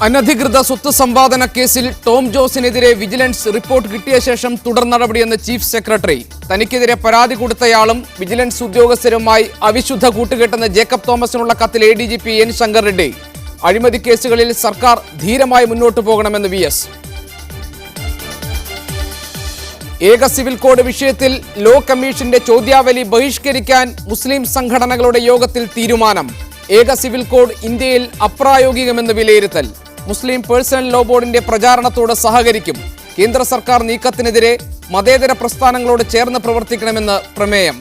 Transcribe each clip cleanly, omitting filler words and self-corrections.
അനധികൃത സ്വത്ത് സമ്പാദന കേസിൽ ടോം ജോസിനെതിരെ വിജിലൻസ് റിപ്പോർട്ട് കിട്ടിയ ശേഷം തുടർ നടപടിയെന്ന് ചീഫ് സെക്രട്ടറി. തനിക്കെതിരെ പരാതി കൊടുത്തയാളും വിജിലൻസ് ഉദ്യോഗസ്ഥരുമായി അവിശുദ്ധ കൂട്ടുകെട്ടെന്ന് ജേക്കബ് തോമസിനുള്ള കത്തിൽ ADGP N ശങ്കർ റെഡ്ഡി. അഴിമതി കേസുകളിൽ സർക്കാർ ധീരമായി മുന്നോട്ടു പോകണമെന്ന് VS. ഏക സിവിൽ കോഡ് വിഷയത്തിൽ ലോ കമ്മീഷന്റെ ചോദ്യാവലി ബഹിഷ്കരിക്കാൻ മുസ്ലിം സംഘടനകളുടെ യോഗത്തിൽ തീരുമാനം. ഏക സിവിൽ കോഡ് ഇന്ത്യയിൽ അപ്രായോഗികമെന്ന് വിലയിരുത്തൽ. മുസ്ലിം പേഴ്സണൽ ലോ ബോർഡിന്റെ പ്രചാരണത്തോട് സഹകരിക്കും. കേന്ദ്ര സർക്കാർ നീക്കത്തിനെതിരെ മതേതര പ്രസ്ഥാനങ്ങളോട് ചേർന്ന് പ്രവർത്തിക്കണമെന്ന് പ്രമേയം.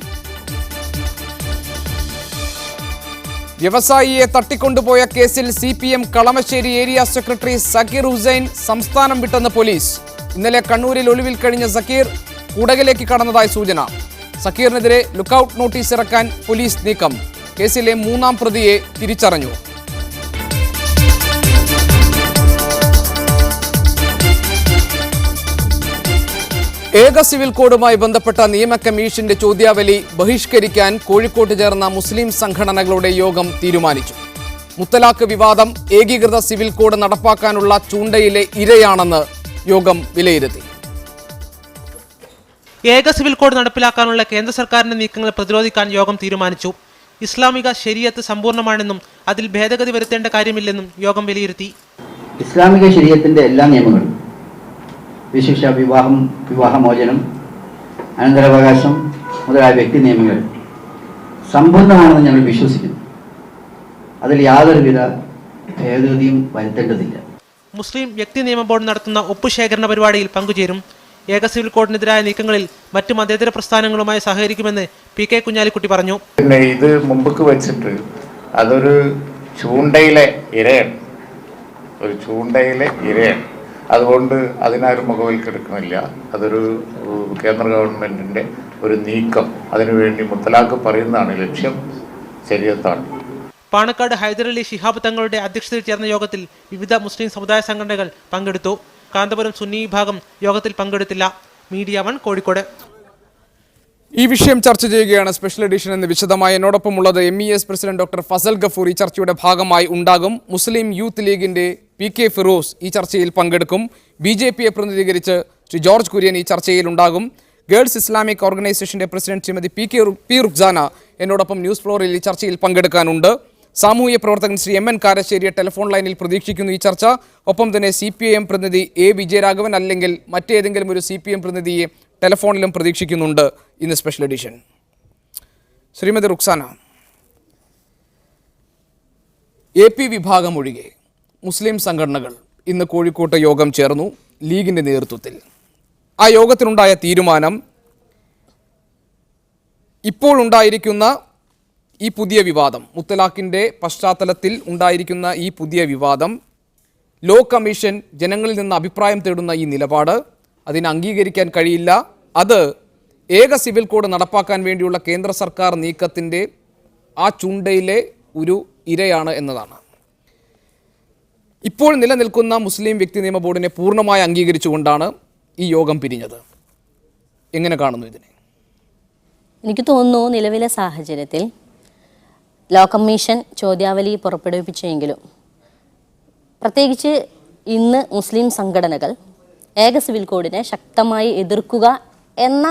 വ്യവസായിയെ തട്ടിക്കൊണ്ടുപോയ കേസിൽ CPM Kalamassery area secretary Zakir Hussain സംസ്ഥാനം വിട്ടെന്ന് പോലീസ്. ഇന്നലെ കണ്ണൂരിൽ ഒളിവിൽ കഴിഞ്ഞ സക്കീർ കുടകിലേക്ക് കടന്നതായി സൂചന. സക്കീറിനെതിരെ ലുക്കൌട്ട് നോട്ടീസ് ഇറക്കാൻ പോലീസ് നീക്കം. കേസിലെ മൂന്നാം പ്രതിയെ തിരിച്ചറിഞ്ഞു. ഏക സിവിൽ കോഡുമായി ബന്ധപ്പെട്ട നിയമ കമ്മീഷന്റെ ചോദ്യാവലി ബഹിഷ്കരിക്കാൻ കോഴിക്കോട്ട് ചേർന്ന മുസ്ലിം സംഘടനകളുടെ യോഗം തീരുമാനിച്ചു. മുത്തലാഖ് വിവാദം ഏകീകൃത സിവിൽ കോഡ് നടപ്പാക്കാനുള്ള ചൂണ്ടയിലെ ഇരയാണെന്ന് യോഗം വിലയിരുത്തി. ഏക സിവിൽ കോഡ് നടപ്പിലാക്കാനുള്ള കേന്ദ്ര സർക്കാരിന്റെ നീക്കങ്ങൾ പ്രതിരോധിക്കാൻ യോഗം തീരുമാനിച്ചു. ഇസ്ലാമിക ശരീഅത്ത് സമ്പൂർണ്ണമാണെന്നും അതിൽ ഭേദഗതി വരുത്തേണ്ട കാര്യമില്ലെന്നും യോഗം വിലയിരുത്തി. ഇസ്ലാമിക ശരീഅത്തിന്റെ എല്ലാ നിയമങ്ങളും വിശിഷ്ട വിവാഹമോചനം, അനന്തരാവകാശം മുതലായ വ്യക്തി നിയമങ്ങൾ സമ്പൂർണ്ണമാണെന്ന് ഞങ്ങൾ വിശ്വസിക്കുന്നു. അതിൽ യാതൊരുവിധ ഭേദഗതിയും വരുത്തേണ്ടതില്ല. മുസ്ലിം വ്യക്തി നിയമ ബോർഡ് നടത്തുന്ന ഒപ്പുശേഖരണ പരിപാടിയിൽ പങ്കുചേരും. ഏക സിവിൽ കോഡിനെതിരായ നീക്കങ്ങളിൽ മറ്റു മതേതര പ്രസ്ഥാനങ്ങളുമായി സഹകരിക്കുമെന്ന് PK കുഞ്ഞാലിക്കുട്ടി പറഞ്ഞു. പിന്നെ ഇത് മുമ്പ് വെച്ചിട്ട് അതൊരു ചൂണ്ടയിലെ ഇരയാണ്, ഒരു ചൂണ്ടയിലെ ഇരയാണ്. അതുകൊണ്ട് അതിനാരും മുഖവിലക്കെടുക്കുന്നില്ല. അതൊരു കേന്ദ്ര ഗവൺമെന്റിന്റെ ഒരു നീക്കം. അതിനുവേണ്ടി മുത്തലാഖ് പറയുന്നതാണ് ലക്ഷ്യം, ശരീഅത്താണ്. പാണക്കാട് ഹൈദരലി ശിഹാബ് തങ്ങളുടെ അധ്യക്ഷതയിൽ ചേർന്ന യോഗത്തിൽ വിവിധ മുസ്ലിം സമുദായ സംഘടനകൾ പങ്കെടുത്തു. കാന്തപുരം സുന്നി വിഭാഗം യോഗത്തിൽ പങ്കെടുത്തില്ല. മീഡിയ 1 കോഴിക്കോട്. ഈ വിഷയം ചർച്ച ചെയ്യുകയാണ് സ്പെഷ്യൽ എഡിഷൻ എന്ന് വിശദമായി. എന്നോടൊപ്പമുള്ളത് MES president doctor Fazal Gafoor ഈ ചർച്ചയുടെ ഭാഗമായി ഉണ്ടാകും. മുസ്ലിം യൂത്ത് ലീഗിന്റെ PK ഫിറോസ് ഈ ചർച്ചയിൽ പങ്കെടുക്കും. BJPയെ പ്രതിനിധീകരിച്ച് ശ്രീ ജോർജ് കുര്യൻ ഈ ചർച്ചയിൽ ഉണ്ടാകും. ഗേൾസ് ഇസ്ലാമിക് ഓർഗനൈസേഷന്റെ പ്രസിഡന്റ് ശ്രീമതി P റുക്സാന എന്നോടൊപ്പം ന്യൂസ് ഫ്ലോറിൽ ഈ ചർച്ചയിൽ പങ്കെടുക്കാനുണ്ട്. സാമൂഹ്യ പ്രവർത്തകൻ ശ്രീ MN കാരശ്ശേരിയെ ടെലിഫോൺ ലൈനിൽ പ്രതീക്ഷിക്കുന്നു ഈ ചർച്ച. ഒപ്പം തന്നെ CPIM പ്രതിനിധി A വിജയരാഘവൻ അല്ലെങ്കിൽ മറ്റേതെങ്കിലും ഒരു CPM പ്രതിനിധിയെ ടെലിഫോണിലും പ്രതീക്ഷിക്കുന്നുണ്ട് ഇന്ന് special edition. Shrimati Ruksana, AP വിഭാഗം ഒഴികെ മുസ്ലിം സംഘടനകൾ ഇന്ന് കോഴിക്കോട്ട് യോഗം ചേർന്നു ലീഗിൻ്റെ നേതൃത്വത്തിൽ. ആ യോഗത്തിലുണ്ടായ തീരുമാനം ഇപ്പോൾ ഉണ്ടായിരിക്കുന്ന ഈ പുതിയ വിവാദം, മുത്തലാഖിൻ്റെ പശ്ചാത്തലത്തിൽ ഉണ്ടായിരിക്കുന്ന ഈ പുതിയ വിവാദം, ലോ കമ്മീഷൻ ജനങ്ങളിൽ നിന്ന് അഭിപ്രായം തേടുന്ന ഈ നിലപാട് അതിനെ അംഗീകരിക്കാൻ കഴിയില്ല. അത് ഏക സിവിൽ കോഡ് നടപ്പാക്കാൻ വേണ്ടിയുള്ള കേന്ദ്ര സർക്കാർ നീക്കത്തിൻ്റെ ആ ചൂണ്ടയിലെ ഒരു ഇരയാണ് എന്നതാണ്. ഇപ്പോൾ നിലനിൽക്കുന്ന മുസ്ലിം വ്യക്തി നിയമ ബോർഡിനെ പൂർണ്ണമായി അംഗീകരിച്ചുകൊണ്ടാണ് ഈ യോഗം പിരിഞ്ഞത്. എങ്ങനെ കാണുന്നു ഇതിനെ? എനിക്ക് തോന്നുന്നു നിലവിലെ സാഹചര്യത്തിൽ ലോ കമ്മീഷൻ ചോദ്യാവലി പുറപ്പെടുവിപ്പിച്ചെങ്കിലും പ്രത്യേകിച്ച് ഇന്ന് മുസ്ലിം സംഘടനകൾ ഏക സിവിൽ കോഡിനെ ശക്തമായി എതിർക്കുക എന്ന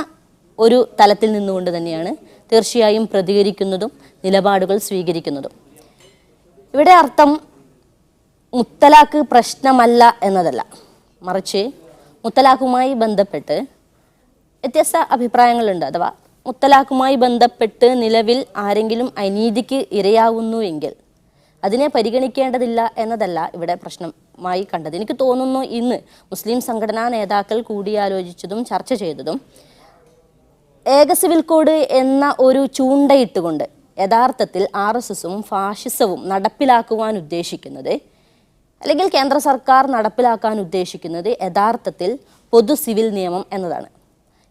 ഒരു തലത്തിൽ നിന്നുകൊണ്ട് തന്നെയാണ് തീർച്ചയായും പ്രതികരിക്കുന്നതും നിലപാടുകൾ സ്വീകരിക്കുന്നതും. ഇവിടെ അർത്ഥം മുത്തലാഖ് പ്രശ്നമല്ല എന്നതല്ല, മറിച്ച് മുത്തലാഖുമായി ബന്ധപ്പെട്ട് വ്യത്യസ്ത അഭിപ്രായങ്ങളുണ്ട്. അഥവാ മുത്തലാഖുമായി ബന്ധപ്പെട്ട് നിലവിൽ ആരെങ്കിലും അനീതിക്ക് ഇരയാവുന്നുവെങ്കിൽ അതിനെ പരിഗണിക്കേണ്ടതില്ല എന്നതല്ല ഇവിടെ പ്രശ്നമായി കണ്ടത്. എനിക്ക് തോന്നുന്നു ഇന്ന് മുസ്ലിം സംഘടനാ നേതാക്കൾ കൂടിയാലോചിച്ചതും ചർച്ച ചെയ്തതും ഏക സിവിൽ കോഡ് എന്ന ഒരു ചൂണ്ടയിട്ടുകൊണ്ട് യഥാർത്ഥത്തിൽ RSSും ഫാഷിസവും നടപ്പിലാക്കുവാൻ ഉദ്ദേശിക്കുന്നത്, അല്ലെങ്കിൽ കേന്ദ്ര സർക്കാർ നടപ്പിലാക്കാൻ ഉദ്ദേശിക്കുന്നത് യഥാർത്ഥത്തിൽ പൊതു സിവിൽ നിയമം എന്നതാണ്.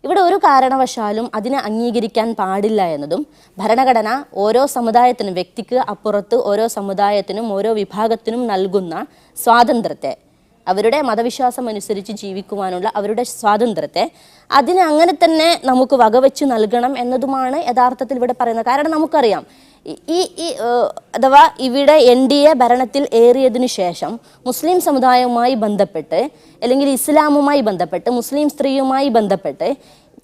ഇവിടെ ഒരു കാരണവശാലും അതിനെ അംഗീകരിക്കാൻ പാടില്ല എന്നതും ഭരണഘടന ഓരോ സമുദായത്തിനും, വ്യക്തിക്ക് അപ്പുറത്ത് ഓരോ സമുദായത്തിനും ഓരോ വിഭാഗത്തിനും നൽകുന്ന സ്വാതന്ത്ര്യത്തെ അവരുടെ മതവിശ്വാസം അനുസരിച്ച് ജീവിക്കുവാനുള്ള അവരുടെ സ്വാതന്ത്ര്യത്തെ അതിനെ അങ്ങനെ തന്നെ നമുക്ക് വകവെച്ച് നൽകണം എന്നതുമാണ് യഥാർത്ഥത്തിൽ ഇവിടെ പറയുന്നത്. കാരണം നമുക്കറിയാം അഥവാ ഇവിടെ NDA ഭരണത്തിൽ ഏറിയതിനു ശേഷം മുസ്ലിം സമുദായവുമായി ബന്ധപ്പെട്ട് അല്ലെങ്കിൽ ഇസ്ലാമുമായി ബന്ധപ്പെട്ട് മുസ്ലിം സ്ത്രീയുമായി ബന്ധപ്പെട്ട്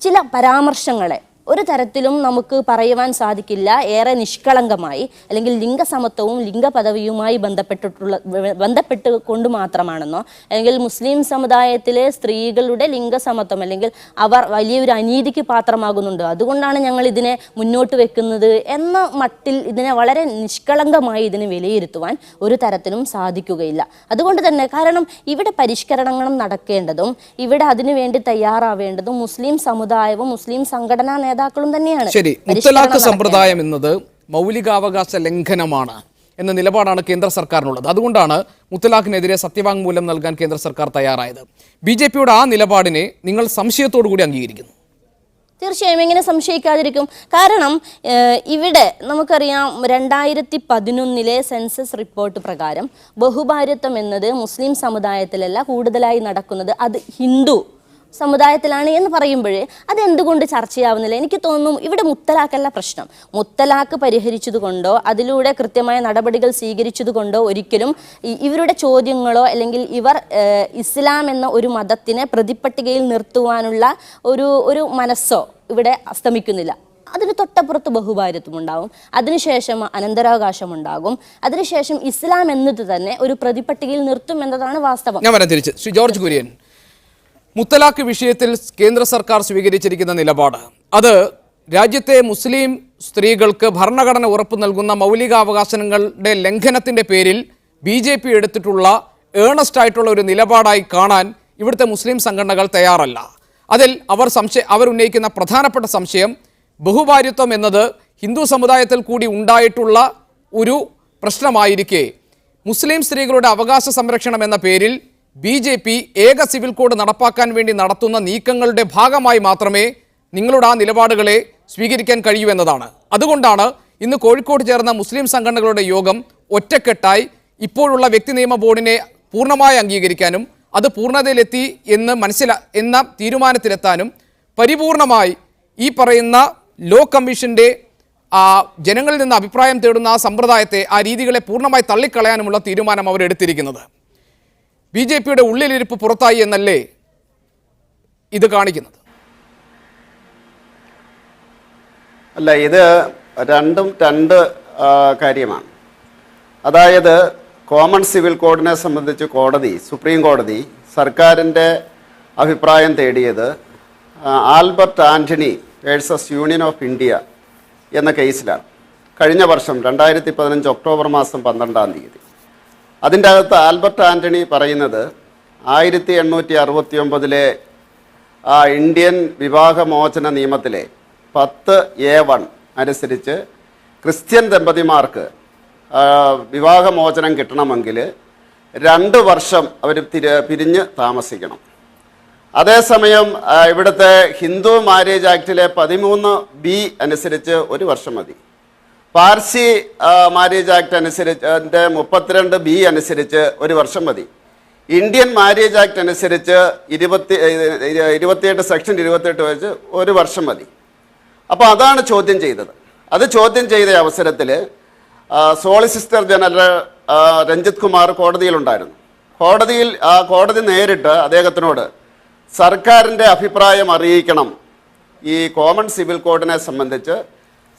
ചില പരാമർശങ്ങളെ ഒരു തരത്തിലും നമുക്ക് പറയുവാൻ സാധിക്കില്ല ഏറെ നിഷ്കളങ്കമായി അല്ലെങ്കിൽ ലിംഗസമത്വവും ലിംഗപദവിയുമായി ബന്ധപ്പെട്ട് കൊണ്ട് മാത്രമാണെന്നോ അല്ലെങ്കിൽ മുസ്ലിം സമുദായത്തിലെ സ്ത്രീകളുടെ ലിംഗസമത്വം അല്ലെങ്കിൽ അവർ വലിയൊരു അനീതിക്ക് പാത്രമാകുന്നുണ്ട്, അതുകൊണ്ടാണ് ഞങ്ങൾ ഇതിനെ മുന്നോട്ട് വെക്കുന്നത് എന്ന മട്ടിൽ ഇതിനെ വളരെ നിഷ്കളങ്കമായി ഇതിനെ വിലയിരുത്തുവാൻ ഒരു തരത്തിലും സാധിക്കുകയില്ല. അതുകൊണ്ട് തന്നെ കാരണം ഇവിടെ പരിഷ്കരണങ്ങളും നടക്കേണ്ടതും ഇവിടെ അതിനുവേണ്ടി തയ്യാറാവേണ്ടതും മുസ്ലിം സമുദായവും മുസ്ലിം സംഘടനാ നേതാക്കളും തന്നെയാണ്. ശരി, മുത്തലാഖ് സമ്പ്രദായം എന്നത് മൗലികാവകാശ ലംഘനമാണ് എന്ന നിലപാടാണ് കേന്ദ്ര സർക്കാരിനുള്ളത്. അതുകൊണ്ടാണ് മുത്തലാഖിനെതിരെ സത്യവാങ്മൂലം നൽകാൻ കേന്ദ്ര സർക്കാർ തയ്യാറായത്. BJPയുടെ ആ നിലപാടിനെ നിങ്ങൾ സംശയത്തോടു കൂടി അംഗീകരിക്കുന്നു? തീർച്ചയായും എങ്ങനെ സംശയിക്കാതിരിക്കും? കാരണം ഇവിടെ നമുക്കറിയാം 2011 സെൻസസ് റിപ്പോർട്ട് പ്രകാരം ബഹുഭാര്യത്വം എന്നത് മുസ്ലിം സമുദായത്തിലല്ല കൂടുതലായി നടക്കുന്നത്, അത് ഹിന്ദു സമുദായത്തിലാണ് എന്ന് പറയുമ്പോഴേ അതെന്തുകൊണ്ട് ചർച്ചയാവുന്നില്ല? എനിക്ക് തോന്നുന്നു ഇവിടെ മുത്തലാഖല്ല പ്രശ്നം. മുത്തലാഖ് പരിഹരിച്ചതുകൊണ്ടോ അതിലൂടെ കൃത്യമായ നടപടികൾ സ്വീകരിച്ചതുകൊണ്ടോ ഒരിക്കലും ഇവരുടെ ചോദ്യങ്ങളോ അല്ലെങ്കിൽ ഇവർ ഇസ്ലാം എന്ന ഒരു മതത്തിനെ പ്രതിപട്ടികയിൽ നിർത്തുവാനുള്ള ഒരു മനസ്സോ ഇവിടെ അസ്തമിക്കുന്നില്ല. അതിന് തൊട്ടപ്പുറത്ത് ബഹുഭാര്യത്വം ഉണ്ടാകും, അതിനുശേഷം അനന്തരാവകാശം ഉണ്ടാകും, അതിനുശേഷം ഇസ്ലാം എന്നത് തന്നെ ഒരു പ്രതിപട്ടികയിൽ നിർത്തും എന്നതാണ് വാസ്തവം. ഞാൻ വരാൻ തിരിച്ച് ശ്രീ ജോർജ് കുര്യൻ, മുത്തലാഖ് വിഷയത്തിൽ കേന്ദ്ര സർക്കാർ സ്വീകരിച്ചിരിക്കുന്ന നിലപാട് അത് രാജ്യത്തെ മുസ്ലിം സ്ത്രീകൾക്ക് ഭരണഘടന ഉറപ്പു നൽകുന്ന മൗലികാവകാശങ്ങളുടെ ലംഘനത്തിൻ്റെ പേരിൽ BJP എടുത്തിട്ടുള്ള ഏണസ്റ്റ് ആയിട്ടുള്ള ഒരു നിലപാടായി കാണാൻ ഇവിടുത്തെ മുസ്ലിം സംഘടനകൾ തയ്യാറല്ല. അതിൽ അവർ ഉന്നയിക്കുന്ന പ്രധാനപ്പെട്ട സംശയം ബഹുഭാര്യത്വം എന്നത് ഹിന്ദു സമുദായത്തിൽ കൂടി ഉണ്ടായിട്ടുള്ള ഒരു പ്രശ്നമായിരിക്കെ മുസ്ലിം സ്ത്രീകളുടെ അവകാശ സംരക്ഷണം എന്ന പേരിൽ BJP ഏക സിവിൽ കോഡ് നടപ്പാക്കാൻ വേണ്ടി നടത്തുന്ന നീക്കങ്ങളുടെ ഭാഗമായി മാത്രമേ നിങ്ങളുടെ ആ നിലപാടുകളെ സ്വീകരിക്കാൻ കഴിയൂ എന്നതാണ്. അതുകൊണ്ടാണ് ഇന്ന് കോഴിക്കോട് ചേർന്ന മുസ്ലിം സംഘടനകളുടെ യോഗം ഒറ്റക്കെട്ടായി ഇപ്പോഴുള്ള വ്യക്തി നിയമ ബോർഡിനെ പൂർണ്ണമായി അംഗീകരിക്കാനും അത് പൂർണ്ണതയിലെത്തി എന്ന തീരുമാനത്തിലെത്താനും പരിപൂർണമായി ഈ പറയുന്ന ലോ കമ്മീഷൻ്റെ ജനങ്ങളിൽ നിന്ന് അഭിപ്രായം തേടുന്ന ആ സമ്പ്രദായത്തെ ആ രീതികളെ പൂർണ്ണമായി തള്ളിക്കളയാനുമുള്ള തീരുമാനം അവരെടുത്തിരിക്കുന്നത്. BJPയുടെ ഉള്ളിലിരിപ്പ് പുറത്തായി എന്നല്ലേ ഇത് കാണിക്കുന്നത്? അല്ല, ഇത് രണ്ടും രണ്ട് കാര്യമാണ്. അതായത് കോമൺ സിവിൽ കോഡിനെ സംബന്ധിച്ച് സുപ്രീം കോടതി സർക്കാരിൻ്റെ അഭിപ്രായം തേടിയത് Albert Antony versus union of India എന്ന കേസിലാണ്. കഴിഞ്ഞ വർഷം 2015 ഒക്ടോബർ മാസം 12 അതിൻ്റെ അകത്ത് ആൽബർട്ട് ആൻ്റണി പറയുന്നത് 1869 ഇന്ത്യൻ വിവാഹമോചന നിയമത്തിലെ 10A1 അനുസരിച്ച് ക്രിസ്ത്യൻ ദമ്പതിമാർക്ക് വിവാഹമോചനം കിട്ടണമെങ്കിൽ 2 വർഷം അവർ പിരിഞ്ഞ് താമസിക്കണം. അതേസമയം ഇവിടുത്തെ ഹിന്ദു മാരേജ് ആക്ടിലെ 13B അനുസരിച്ച് 1 വർഷം മതി. പാർസി മാരേജ് ആക്ട് അനുസരിച്ച് 32B അനുസരിച്ച് 1 വർഷം മതി. ഇന്ത്യൻ മാരേജ് ആക്ട് അനുസരിച്ച് 28 സെക്ഷൻ 28 വെച്ച് 1 വർഷം മതി. അപ്പോൾ അതാണ് ചോദ്യം ചെയ്തത്. അത് ചോദ്യം ചെയ്ത അവസരത്തിൽ സോളിസിറ്റർ ജനറൽ രഞ്ജിത് കുമാർ കോടതിയിലുണ്ടായിരുന്നു. കോടതി നേരിട്ട് അദ്ദേഹത്തിനോട് സർക്കാരിൻ്റെ അഭിപ്രായം അറിയിക്കണം, ഈ കോമൺ സിവിൽ കോഡിനെ സംബന്ധിച്ച്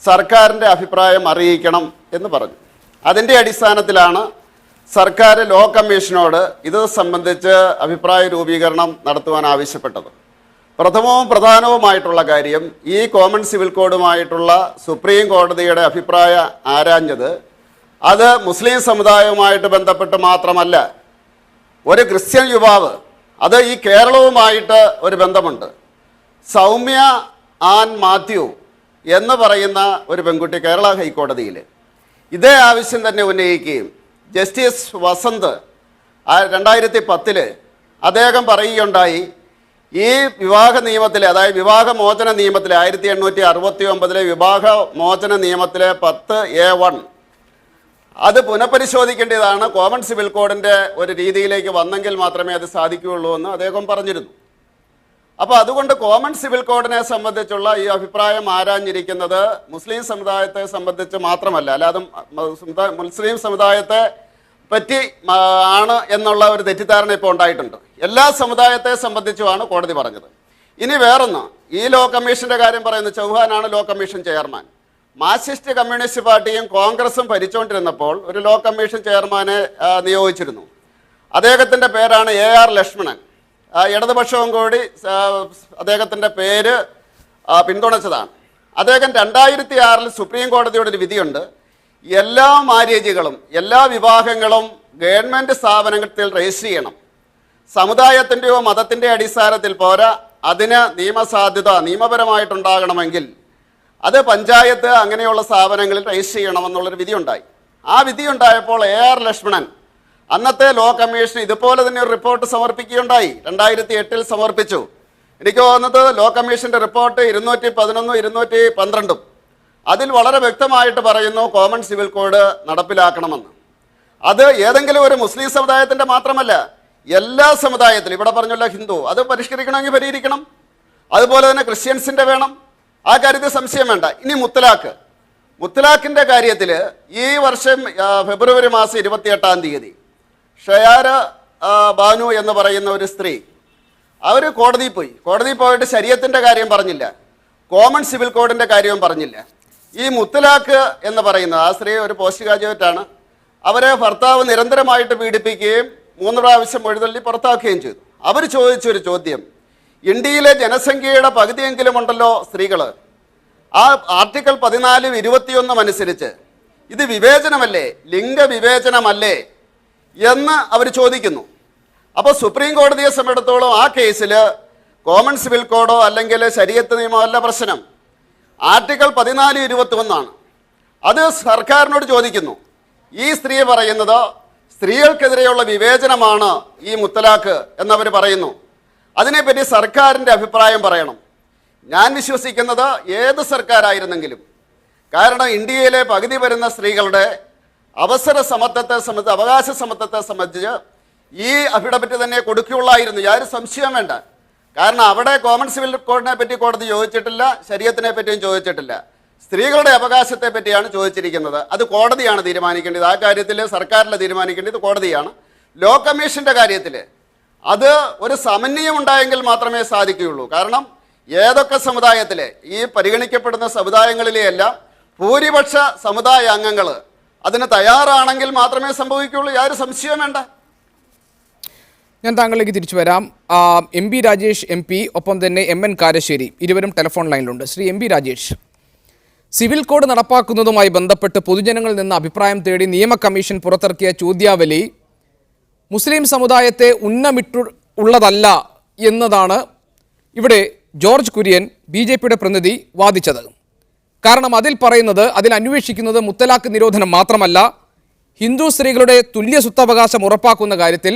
സർക്കാരിൻ്റെ അഭിപ്രായം അറിയിക്കണം എന്ന് പറഞ്ഞു. അതിൻ്റെ അടിസ്ഥാനത്തിലാണ് സർക്കാർ ലോ കമ്മീഷനോട് ഇത് സംബന്ധിച്ച് അഭിപ്രായ രൂപീകരണം നടത്തുവാൻ ആവശ്യപ്പെട്ടത്. പ്രഥമവും പ്രധാനവുമായിട്ടുള്ള കാര്യം, ഈ കോമൺ സിവിൽ കോഡുമായിട്ടുള്ള സുപ്രീം കോടതിയുടെ അഭിപ്രായം ആരാഞ്ഞത് അത് മുസ്ലിം സമുദായവുമായിട്ട് ബന്ധപ്പെട്ട് മാത്രമല്ല. ഒരു ക്രിസ്ത്യൻ യുവാവ്, അത് ഈ കേരളവുമായിട്ട് ഒരു ബന്ധമുണ്ട്, സൗമ്യ ആൻ മാത്യു എന്ന് പറയുന്ന ഒരു പെൺകുട്ടി കേരള ഹൈക്കോടതിയിൽ ഇതേ ആവശ്യം തന്നെ ഉന്നയിക്കുകയും ജസ്റ്റിസ് വസന്ത് 2010 അദ്ദേഹം പറയുകയുണ്ടായി, ഈ വിവാഹ നിയമത്തിലെ, അതായത് വിവാഹമോചന നിയമത്തിലെ 1869 വിവാഹമോചന നിയമത്തിലെ 10A1 അത് പുനഃപരിശോധിക്കേണ്ടതാണ്. കോമൺ സിവിൽ കോഡിൻ്റെ ഒരു രീതിയിലേക്ക് വന്നെങ്കിൽ മാത്രമേ അത് സാധിക്കുകയുള്ളൂ എന്ന് അദ്ദേഹം പറഞ്ഞിരുന്നു. അപ്പോൾ അതുകൊണ്ട് കോമൺ സിവിൽ കോഡിനെ സംബന്ധിച്ചുള്ള ഈ അഭിപ്രായം ആരാഞ്ഞിരിക്കുന്നത് മുസ്ലിം സമുദായത്തെ സംബന്ധിച്ച് മാത്രമല്ല, അല്ലാതെ മുസ്ലിം സമുദായത്തെ പറ്റി ആണ് എന്നുള്ള ഒരു തെറ്റിദ്ധാരണ ഇപ്പോൾ ഉണ്ടായിട്ടുണ്ട്. എല്ലാ സമുദായത്തെ സംബന്ധിച്ചുമാണ് കോടതി പറഞ്ഞത്. ഇനി വേറൊന്ന്, ഈ ലോ കമ്മീഷൻ്റെ കാര്യം പറയുന്നത്, ചൗഹാനാണ് law commission chairman. Marxist communist പാർട്ടിയും കോൺഗ്രസും ഭരിച്ചുകൊണ്ടിരുന്നപ്പോൾ ഒരു ലോ കമ്മീഷൻ ചെയർമാനെ നിയോഗിച്ചിരുന്നു. അദ്ദേഹത്തിൻ്റെ പേരാണ് AR ലക്ഷ്മണൻ. ഇടതുപക്ഷവും കൂടി അദ്ദേഹത്തിൻ്റെ പേര് പിന്തുണച്ചതാണ്. അദ്ദേഹം 2006 സുപ്രീം കോടതിയുടെ ഒരു വിധിയുണ്ട്, എല്ലാ മാര്യേജുകളും എല്ലാ വിവാഹങ്ങളും ഗവൺമെൻറ് സ്ഥാപനത്തിൽ രജിസ്റ്റർ ചെയ്യണം. സമുദായത്തിൻ്റെയോ മതത്തിൻ്റെ അടിസ്ഥാനത്തിൽ പോരാ, അതിന് നിയമസാധ്യത നിയമപരമായിട്ടുണ്ടാകണമെങ്കിൽ അത് പഞ്ചായത്ത് അങ്ങനെയുള്ള സ്ഥാപനങ്ങളിൽ രജിസ്റ്റർ ചെയ്യണമെന്നുള്ളൊരു വിധിയുണ്ടായി. ആ വിധിയുണ്ടായപ്പോൾ AR ലക്ഷ്മണൻ അന്നത്തെ ലോ കമ്മീഷൻ ഇതുപോലെ തന്നെ ഒരു റിപ്പോർട്ട് സമർപ്പിക്കുകയുണ്ടായി. 2008 സമർപ്പിച്ചു. എനിക്ക് തോന്നുന്നത് ലോ കമ്മീഷൻ്റെ റിപ്പോർട്ട് 211, 212. അതിൽ വളരെ വ്യക്തമായിട്ട് പറയുന്നു കോമൺ സിവിൽ കോഡ് നടപ്പിലാക്കണമെന്ന്. അത് ഏതെങ്കിലും ഒരു മുസ്ലിം സമുദായത്തിൻ്റെ മാത്രമല്ല, എല്ലാ സമുദായത്തിലും, ഇവിടെ പറഞ്ഞല്ലോ ഹിന്ദു, അത് പരിഷ്കരിക്കണമെങ്കിൽ പരിഹരിക്കണം. അതുപോലെ തന്നെ ക്രിസ്ത്യൻസിൻ്റെ വേണം, ആ കാര്യത്തിൽ സംശയം വേണ്ട. ഇനി മുത്തലാഖിൻ്റെ കാര്യത്തിൽ ഈ വർഷം ഫെബ്രുവരി മാസം 28 ഷയാര ബാനു എന്ന് പറയുന്ന ഒരു സ്ത്രീ, അവർ കോടതിയിൽ പോയിട്ട് ശരീഅത്തിൻ്റെ കാര്യം പറഞ്ഞില്ല, കോമൺ സിവിൽ കോഡിൻ്റെ കാര്യവും പറഞ്ഞില്ല. ഈ മുത്തലാഖ് എന്ന് പറയുന്നത്, ആ സ്ത്രീ ഒരു പോസ്റ്റ് ഗ്രാജുവേറ്റാണ്, അവരെ ഭർത്താവ് നിരന്തരമായിട്ട് പീഡിപ്പിക്കുകയും 3 പ്രാവശ്യം എഴുതള്ളി പുറത്താക്കുകയും ചെയ്തു. അവർ ചോദിച്ചൊരു ചോദ്യം, ഇന്ത്യയിലെ ജനസംഖ്യയുടെ പകുതിയെങ്കിലും ഉണ്ടല്ലോ സ്ത്രീകൾ, ആ ആർട്ടിക്കിൾ 14, 21 അനുസരിച്ച് ഇത് വിവേചനമല്ലേ, ലിംഗവിവേചനമല്ലേ എന്ന് അവർ ചോദിക്കുന്നു. അപ്പോൾ സുപ്രീം കോടതിയെ സംബന്ധിച്ചിടത്തോളം ആ കേസിൽ കോമൺ സിവിൽ കോഡോ അല്ലെങ്കിൽ ശരീഅത്ത് നിയമമോ അല്ല പ്രശ്നം, ആർട്ടിക്കിൾ 14, 21 അത് സർക്കാരിനോട് ചോദിക്കുന്നു. ഈ സ്ത്രീ പറയുന്നത് സ്ത്രീകൾക്കെതിരെയുള്ള വിവേചനമാണ് ഈ മുത്തലാഖ് എന്നവർ പറയുന്നു. അതിനെപ്പറ്റി സർക്കാരിൻ്റെ അഭിപ്രായം പറയണം. ഞാൻ വിശ്വസിക്കുന്നത് ഏത് സർക്കാരായിരുന്നെങ്കിലും, കാരണം ഇന്ത്യയിലെ പകുതി വരുന്ന സ്ത്രീകളുടെ അവസര സമത്വത്തെ സംബന്ധിച്ച്, അവകാശ സമത്വത്തെ സംബന്ധിച്ച് ഈ അഫിഡവിറ്റ് തന്നെ കൊടുക്കുകയുള്ളായിരുന്നു, യാതൊരു സംശയം വേണ്ട. കാരണം അവിടെ കോമൺ സിവിൽ കോഡിനെ പറ്റി കോടതി ചോദിച്ചിട്ടില്ല, ശരീഅത്തിനെ പറ്റിയും ചോദിച്ചിട്ടില്ല, സ്ത്രീകളുടെ അവകാശത്തെ പറ്റിയാണ് ചോദിച്ചിരിക്കുന്നത്. അത് കോടതിയാണ് തീരുമാനിക്കേണ്ടത്. ആ കാര്യത്തിൽ സർക്കാരിൽ തീരുമാനിക്കേണ്ടത് കോടതിയാണ്. ലോ കമ്മീഷൻ്റെ കാര്യത്തിൽ അത് ഒരു സമന്വയം ഉണ്ടായെങ്കിൽ മാത്രമേ സാധിക്കുകയുള്ളൂ. കാരണം ഏതൊക്കെ സമുദായത്തിലെ, ഈ പരിഗണിക്കപ്പെടുന്ന സമുദായങ്ങളിലെയെല്ലാം ഭൂരിപക്ഷ സമുദായ അംഗങ്ങൾ അതിന് തയ്യാറാണെങ്കിൽ മാത്രമേ സംഭവിക്കുകയുള്ളൂ, യാതൊരു സംശയവും വേണ്ട. ഞാൻ താങ്കളിലേക്ക് തിരിച്ചു വരാം. MP രാജേഷ് MP, ഒപ്പം തന്നെ MN കാരശ്ശേരി, ഇരുവരും ടെലിഫോൺ ലൈനിലുണ്ട്. Shri MP Rajesh, civil code നടപ്പാക്കുന്നതുമായി ബന്ധപ്പെട്ട് പൊതുജനങ്ങളിൽ നിന്ന് അഭിപ്രായം തേടി നിയമ കമ്മീഷൻ പുറത്തിറക്കിയ ചോദ്യാവലി മുസ്ലിം സമുദായത്തെ ഉള്ളതല്ല എന്നതാണ് ഇവിടെ ജോർജ് കുര്യൻ BJPയുടെ പ്രതിനിധി വാദിച്ചത്. കാരണം അതിൽ പറയുന്നത്, അതിൽ അന്വേഷിക്കുന്നത് മുത്തലാഖ് നിരോധനം മാത്രമല്ല, ഹിന്ദു സ്ത്രീകളുടെ തുല്യ സ്വത്തവകാശം ഉറപ്പാക്കുന്ന കാര്യത്തിൽ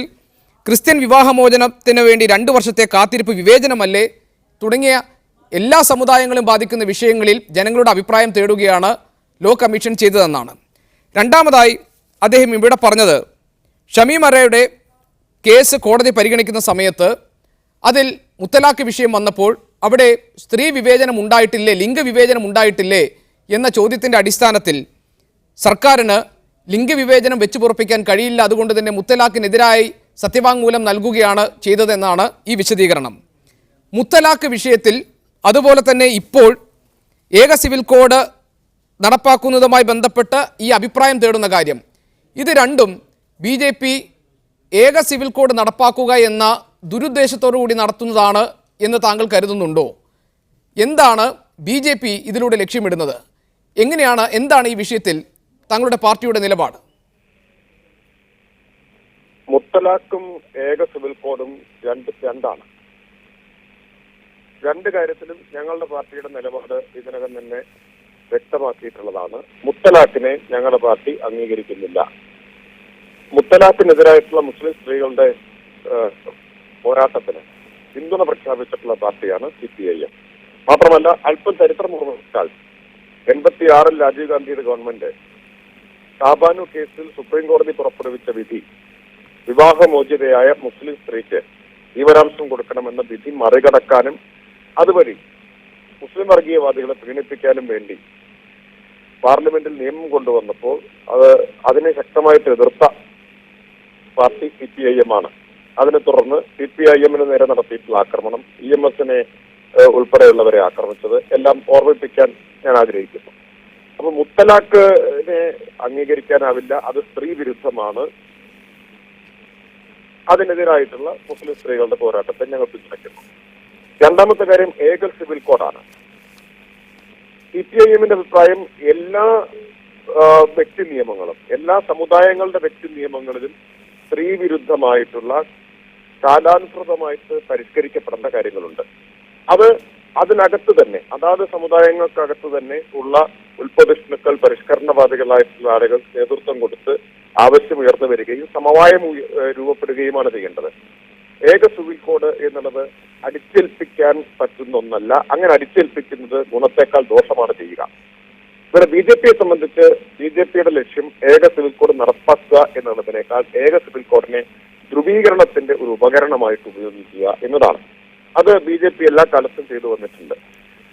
ക്രിസ്ത്യൻ വിവാഹമോചനത്തിന് വേണ്ടി 2 വർഷത്തെ കാത്തിരിപ്പ് വിവേചനമല്ലേ തുടങ്ങിയ എല്ലാ സമുദായങ്ങളും ബാധിക്കുന്ന വിഷയങ്ങളിൽ ജനങ്ങളുടെ അഭിപ്രായം തേടുകയാണ് ലോ കമ്മീഷൻ ചെയ്തതെന്നാണ്. രണ്ടാമതായി അദ്ദേഹം ഇവിടെ പറഞ്ഞത്, ഷമീം അറയുടെ കേസ് കോടതി പരിഗണിക്കുന്ന സമയത്ത് അതിൽ മുത്തലാഖ് വിഷയം വന്നപ്പോൾ അവിടെ സ്ത്രീ വിവേചനം ഉണ്ടായിട്ടില്ലേ, ലിംഗവിവേചനം ഉണ്ടായിട്ടില്ലേ എന്ന ചോദ്യത്തിൻ്റെ അടിസ്ഥാനത്തിൽ സർക്കാരിന് ലിംഗവിവേചനം വെച്ചു പൊറപ്പിക്കാൻ കഴിയില്ല, അതുകൊണ്ട് തന്നെ മുത്തലാഖിനെതിരായി സത്യവാങ്മൂലം നൽകുകയാണ് ചെയ്തതെന്നാണ് ഈ വിശദീകരണം. മുത്തലാഖ് വിഷയത്തിൽ അതുപോലെ തന്നെ ഇപ്പോൾ ഏക സിവിൽ കോഡ് നടപ്പാക്കുന്നതുമായി ബന്ധപ്പെട്ട് ഈ അഭിപ്രായം തേടുന്ന കാര്യം, ഇത് രണ്ടും BJP ഏക സിവിൽ കോഡ് നടപ്പാക്കുക എന്ന ദുരുദ്ദേശത്തോടു കൂടി നടത്തുന്നതാണ് എന്ന് താങ്കൾ കരുതുന്നുണ്ടോ? എന്താണ് BJP ഇതിലൂടെ ലക്ഷ്യമിടുന്നത്? എന്താണ് ഈ വിഷയത്തിൽ താങ്കളുടെ പാർട്ടിയുടെ നിലപാട്? മുത്തലാഖും ഏക സിവിൽ കോഡും രണ്ടാണ്. രണ്ട് കാര്യത്തിലും ഞങ്ങളുടെ പാർട്ടിയുടെ നിലപാട് ഇതിനകം തന്നെ വ്യക്തമാക്കിയിട്ടുള്ളതാണ്. മുത്തലാഖിനെ ഞങ്ങളുടെ പാർട്ടി അംഗീകരിക്കുന്നില്ല. മുത്തലാഖിനെതിരായിട്ടുള്ള മുസ്ലിം സ്ത്രീകളുടെ പോരാട്ടത്തിന് പിന്തുണ പ്രഖ്യാപിച്ചിട്ടുള്ള പാർട്ടിയാണ് CPIM. മാത്രമല്ല, അല്പം ചരിത്രം ഓർമ്മിച്ചാൽ 86-ൽ രാജീവ് ഗാന്ധിയുടെ ഗവൺമെന്റ് ഷാബാനു കേസിൽ സുപ്രീം കോടതി പുറപ്പെടുവിച്ച വിധി വിവാഹമോചിതയായ മുസ്ലിം സ്ത്രീക്ക് ജീവനാംശം കൊടുക്കണമെന്ന വിധി മറികടക്കാനും അതുവഴി മുസ്ലിം വർഗീയവാദികളെ പ്രീണിപ്പിക്കാനും വേണ്ടി പാർലമെന്റിൽ നിയമം കൊണ്ടുവന്നപ്പോൾ അതിനെ ശക്തമായിട്ട് എതിർത്ത പാർട്ടി CPIM ആണ്. അതിനെ തുടർന്ന് CPIM-ന് നേരെ നടത്തിയിട്ടുള്ള ആക്രമണം, EMS-നെ ഉൾപ്പെടെയുള്ളവരെ ആക്രമിച്ചത് എല്ലാം ഓർമ്മിപ്പിക്കാൻ ഞാൻ ആഗ്രഹിക്കുന്നു. അപ്പൊ മുത്തലാഖിനെ അംഗീകരിക്കാനാവില്ല, അത് സ്ത്രീ വിരുദ്ധമാണ്. അതിനെതിരായിട്ടുള്ള മുസ്ലിം സ്ത്രീകളുടെ പോരാട്ടത്തെ ഞങ്ങൾ പിന്തുണയ്ക്കുന്നു. രണ്ടാമത്തെ കാര്യം ഏകൽ സിവിൽ കോഡാണ്. CPIM-ന്റെ അഭിപ്രായം എല്ലാ വ്യക്തി നിയമങ്ങളും, എല്ലാ സമുദായങ്ങളുടെ വ്യക്തി നിയമങ്ങളിലും സ്ത്രീ വിരുദ്ധമായിട്ടുള്ള കാലാനുസൃതമായിട്ട് പരിഷ്കരിക്കപ്പെടേണ്ട കാര്യങ്ങളുണ്ട്. അതിനകത്ത് തന്നെ, അതാത് സമുദായങ്ങൾക്കകത്ത് തന്നെ ഉള്ള ഉൽപ്പതിഷ്ണുക്കൾ, പരിഷ്കരണവാദികളായിട്ടുള്ള ആളുകൾ നേതൃത്വം കൊടുത്ത് ആവശ്യമുയർന്നു വരികയും സമവായം രൂപപ്പെടുകയുമാണ് ചെയ്യേണ്ടത്. ഏക സിവിൽ കോഡ് എന്നുള്ളത് അടിച്ചേൽപ്പിക്കാൻ പറ്റുന്ന ഒന്നല്ല. അങ്ങനെ അടിച്ചേൽപ്പിക്കുന്നത് ഗുണത്തെക്കാൾ ദോഷമാണ് ചെയ്യുക. ഇവിടെ BJP-യെ സംബന്ധിച്ച് BJP-യുടെ ലക്ഷ്യം ഏക സിവിൽ കോഡ് നടപ്പാക്കുക എന്നുള്ളതിനേക്കാൾ ഏക സിവിൽ കോഡിനെ ധ്രുവീകരണത്തിന്റെ ഒരു ഉപകരണമായിട്ട് ഉപയോഗിക്കുക എന്നതാണ്. അത് BJP എല്ലാ കാലത്തും ചെയ്തു വന്നിട്ടുണ്ട്.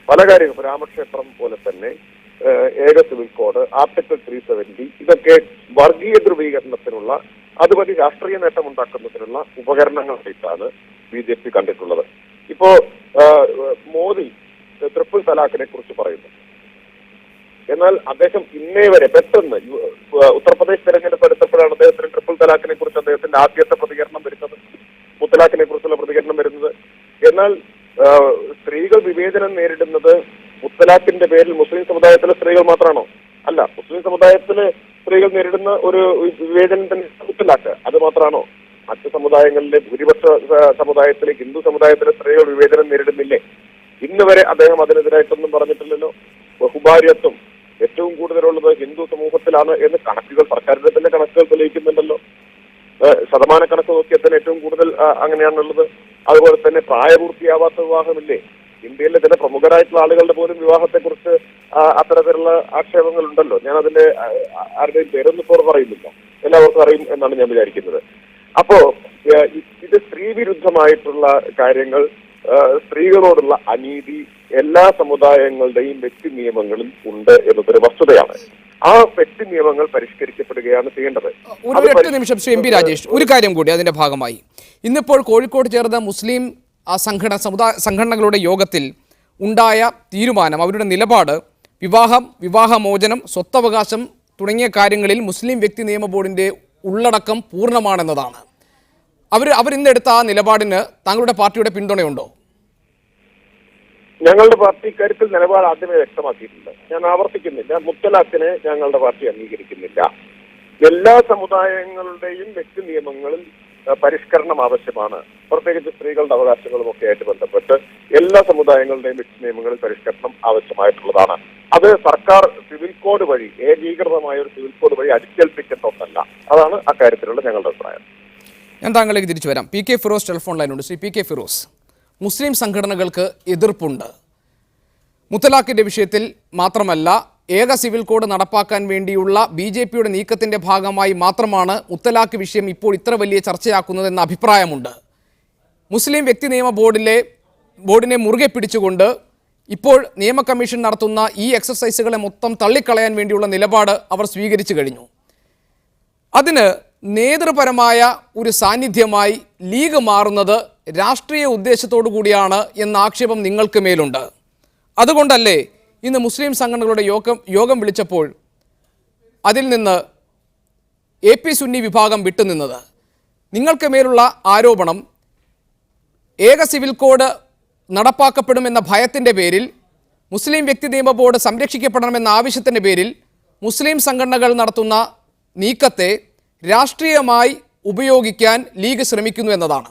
പല കാര്യങ്ങളും, രാമക്ഷേത്രം പോലെ തന്നെ ഏക സിവിൽ കോഡ്, ആർട്ടിക്കിൾ 370, ഇതൊക്കെ വർഗീയ ധ്രുവീകരണത്തിനുള്ള, അതുവഴി രാഷ്ട്രീയ നേട്ടം ഉണ്ടാക്കുന്നതിനുള്ള ഉപകരണങ്ങളായിട്ടാണ് BJP കണ്ടിട്ടുള്ളത്. ഇപ്പോ മോദി ട്രിപ്പിൾ തലാഖിനെ കുറിച്ച് പറയുന്നു. എന്നാൽ അദ്ദേഹം ഇന്നേ വരെ പെട്ടെന്ന് ഉത്തർപ്രദേശ് തെരഞ്ഞെടുപ്പ് എടുത്തപ്പോഴാണ് അദ്ദേഹത്തിന് ട്രിപ്പിൾ തലാഖിനെ കുറിച്ച് അദ്ദേഹത്തിന്റെ ആദ്യത്തെ പ്രതികരണം വരുന്നത്, മുത്തലാഖിനെ കുറിച്ചുള്ള പ്രതികരണം വരുന്നത്. എന്നാൽ സ്ത്രീകൾ വിവേചനം നേരിടുന്നത് മുത്തലാഖിന്റെ പേരിൽ മുസ്ലിം സമുദായത്തിലെ സ്ത്രീകൾ മാത്രമാണോ? അല്ല. മുസ്ലിം സമുദായത്തിലെ സ്ത്രീകൾ നേരിടുന്ന ഒരു വിവേചനത്തിന്റെ മുത്തലാഖ് അത് മാത്രമാണോ? മറ്റ് സമുദായങ്ങളിലെ ഭൂരിപക്ഷ സമുദായത്തിലെ, ഹിന്ദു സമുദായത്തിലെ സ്ത്രീകൾ വിവേചനം നേരിടുന്നില്ലേ? ഇന്ന് വരെ അദ്ദേഹം അതിനെതിരായിട്ടൊന്നും പറഞ്ഞിട്ടില്ലല്ലോ. ബഹുഭാര്യത്വം ഏറ്റവും കൂടുതലുള്ളത് ഹിന്ദു സമൂഹത്തിലാണ് എന്ന് കണക്കുകൾ, സർക്കാരിന്റെ തന്നെ കണക്കുകൾ തെളിയിക്കുന്നുണ്ടല്ലോ. ശതമാന കണക്ക് നോക്കിയാൽ തന്നെ ഏറ്റവും കൂടുതൽ അങ്ങനെയാണുള്ളത്. അതുപോലെ തന്നെ പ്രായപൂർത്തിയാവാത്ത വിവാഹമില്ലേ? ഇന്ത്യയിലെ ചില പ്രമുഖരായിട്ടുള്ള ആളുകളുടെ പോലും വിവാഹത്തെക്കുറിച്ച് അത്തരത്തിലുള്ള ആക്ഷേപങ്ങൾ ഉണ്ടല്ലോ. ഞാൻ അതിന്റെ ആരുടെയും പേരൊന്നും ഇപ്പോൾ പറയുന്നില്ല, എല്ലാവർക്കും അറിയും എന്നാണ് ഞാൻ വിചാരിക്കുന്നത്. അപ്പോ ഇത് സ്ത്രീ വിരുദ്ധമായിട്ടുള്ള കാര്യങ്ങൾ, സ്ത്രീകളോടുള്ള അനീതി എല്ലാ സമുദായങ്ങളുടെയും വ്യക്തി നിയമങ്ങളിൽ ഉണ്ട് എന്നതൊരു വസ്തുതയാണ്. ആ വ്യക്തി നിയമങ്ങൾ പരിഷ്കരിക്കപ്പെടുകയാണ് ചെയ്യേണ്ടത്. ഒരു 8 നിമിഷം ശ്രീ MP രാജേഷ്, ഒരു കാര്യം കൂടി അതിന്റെ ഭാഗമായി. ഇന്നിപ്പോൾ കോഴിക്കോട് ചേർന്ന മുസ്ലിം സംഘടനകളുടെ യോഗത്തിൽ ഉണ്ടായ തീരുമാനം, അവരുടെ നിലപാട് വിവാഹമോചനം, സ്വത്തവകാശം തുടങ്ങിയ കാര്യങ്ങളിൽ മുസ്ലിം വ്യക്തി നിയമ ബോർഡിന്റെ ഉള്ളടക്കം പൂർണ്ണമാണെന്നതാണ്. അവരിന്നെടുത്ത ആ നിലപാടിന് താങ്കളുടെ പാർട്ടിയുടെ പിന്തുണയുണ്ടോ? ഞങ്ങളുടെ പാർട്ടി ഇക്കാര്യത്തിൽ നിലപാട് ആദ്യമേ വ്യക്തമാക്കിയിട്ടുണ്ട്. ഞാൻ ആവർത്തിക്കുന്നില്ല, മുത്തലാഖിനെ ഞങ്ങളുടെ പാർട്ടി അംഗീകരിക്കുന്നില്ല. എല്ലാ സമുദായങ്ങളുടെയും വ്യക്തി നിയമങ്ങളിൽ പരിഷ്കരണം ആവശ്യമാണ്. പ്രത്യേകിച്ച് സ്ത്രീകളുടെ അവകാശങ്ങളും ഒക്കെ ആയിട്ട് ബന്ധപ്പെട്ട് എല്ലാ സമുദായങ്ങളുടെയും വ്യക്തി നിയമങ്ങളിൽ പരിഷ്കരണം ആവശ്യമായിട്ടുള്ളതാണ്. അത് സർക്കാർ സിവിൽ കോഡ് വഴി, ഏകീകൃതമായ ഒരു സിവിൽ കോഡ് വഴി അടിച്ചേൽപ്പിക്കേണ്ട ഒന്നല്ല. അതാണ് അക്കാര്യത്തിലുള്ള ഞങ്ങളുടെ അഭിപ്രായം. ഞാൻ താങ്കളിലേക്ക് തിരിച്ചു വരാം. PK ഫിറോസ് ടെലിഫോൺ ലൈനുണ്ട്. ശ്രീ PK ഫിറോസ്, മുസ്ലിം സംഘടനകൾക്ക് എതിർപ്പുണ്ട്. മുത്തലാഖിന്റെ വിഷയത്തിൽ മാത്രമല്ല, ഏക സിവിൽ കോഡ് നടപ്പാക്കാൻ വേണ്ടിയുള്ള BJP-യുടെ നീക്കത്തിന്റെ ഭാഗമായി മാത്രമാണ് മുത്തലാഖ് വിഷയം ഇപ്പോൾ ഇത്ര വലിയ ചർച്ചയാക്കുന്നതെന്ന അഭിപ്രായമുണ്ട്. മുസ്ലിം വ്യക്തി നിയമ ബോർഡിനെ മുറുകെ പിടിച്ചുകൊണ്ട് ഇപ്പോൾ നിയമ കമ്മീഷൻ നടത്തുന്ന ഈ എക്സസൈസുകളെ മൊത്തം തള്ളിക്കളയാൻ വേണ്ടിയുള്ള നിലപാട് അവർ സ്വീകരിച്ചു കഴിഞ്ഞു. അതിന് നേതൃപരമായ ഒരു സാന്നിധ്യമായി ലീഗ് മാറുന്നത് രാഷ്ട്രീയ ഉദ്ദേശത്തോടു കൂടിയാണ് എന്ന ആക്ഷേപം നിങ്ങൾക്ക് മേലുണ്ട്. അതുകൊണ്ടല്ലേ ഇന്ന് മുസ്ലിം സംഘടനകളുടെ യോഗം വിളിച്ചപ്പോൾ അതിൽ നിന്ന് AP സുന്നി വിഭാഗം വിട്ടുനിന്നത്? നിങ്ങൾക്ക് മേലുള്ള ആരോപണം ഏക സിവിൽ കോഡ് നടപ്പാക്കപ്പെടുമെന്ന ഭയത്തിൻ്റെ പേരിൽ, മുസ്ലിം വ്യക്തി നിയമ ബോർഡ് സംരക്ഷിക്കപ്പെടണമെന്ന ആവശ്യത്തിൻ്റെ പേരിൽ മുസ്ലിം സംഘടനകൾ നടത്തുന്ന നീക്കത്തെ രാഷ്ട്രീയമായി ഉപയോഗിക്കാൻ ലീഗ് ശ്രമിക്കുന്നു എന്നതാണ്.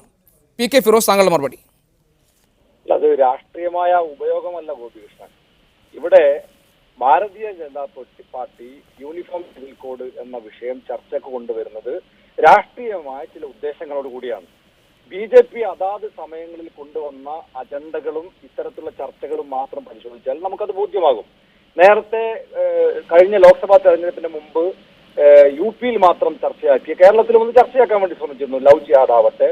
PK ഫിറോസ്, താങ്കളുടെ മറുപടി. അത് രാഷ്ട്രീയമായ ഉപയോഗമല്ല ഗോപികൃഷ്ണൻ. ഇവിടെ Bharatiya Janata party uniform civil code എന്ന വിഷയം ചർച്ചയ്ക്ക് കൊണ്ടുവരുന്നത് രാഷ്ട്രീയമായ ചില ഉദ്ദേശങ്ങളോട് കൂടിയാണ്. BJP അതാത് സമയങ്ങളിൽ കൊണ്ടുവന്ന അജണ്ടകളും ഇത്തരത്തിലുള്ള ചർച്ചകളും മാത്രം പരിശോധിച്ചാൽ നമുക്കത് ബോധ്യമാകും. നേരത്തെ കഴിഞ്ഞ ലോക്സഭാ തെരഞ്ഞെടുപ്പിന് മുമ്പ് യു പിയിൽ മാത്രം ചർച്ചയാക്കി കേരളത്തിലും ഒന്ന് ചർച്ചയാക്കാൻ വേണ്ടി ശ്രമിച്ചിരുന്നു. ലവ് ജിഹാദ് ആവട്ടെ,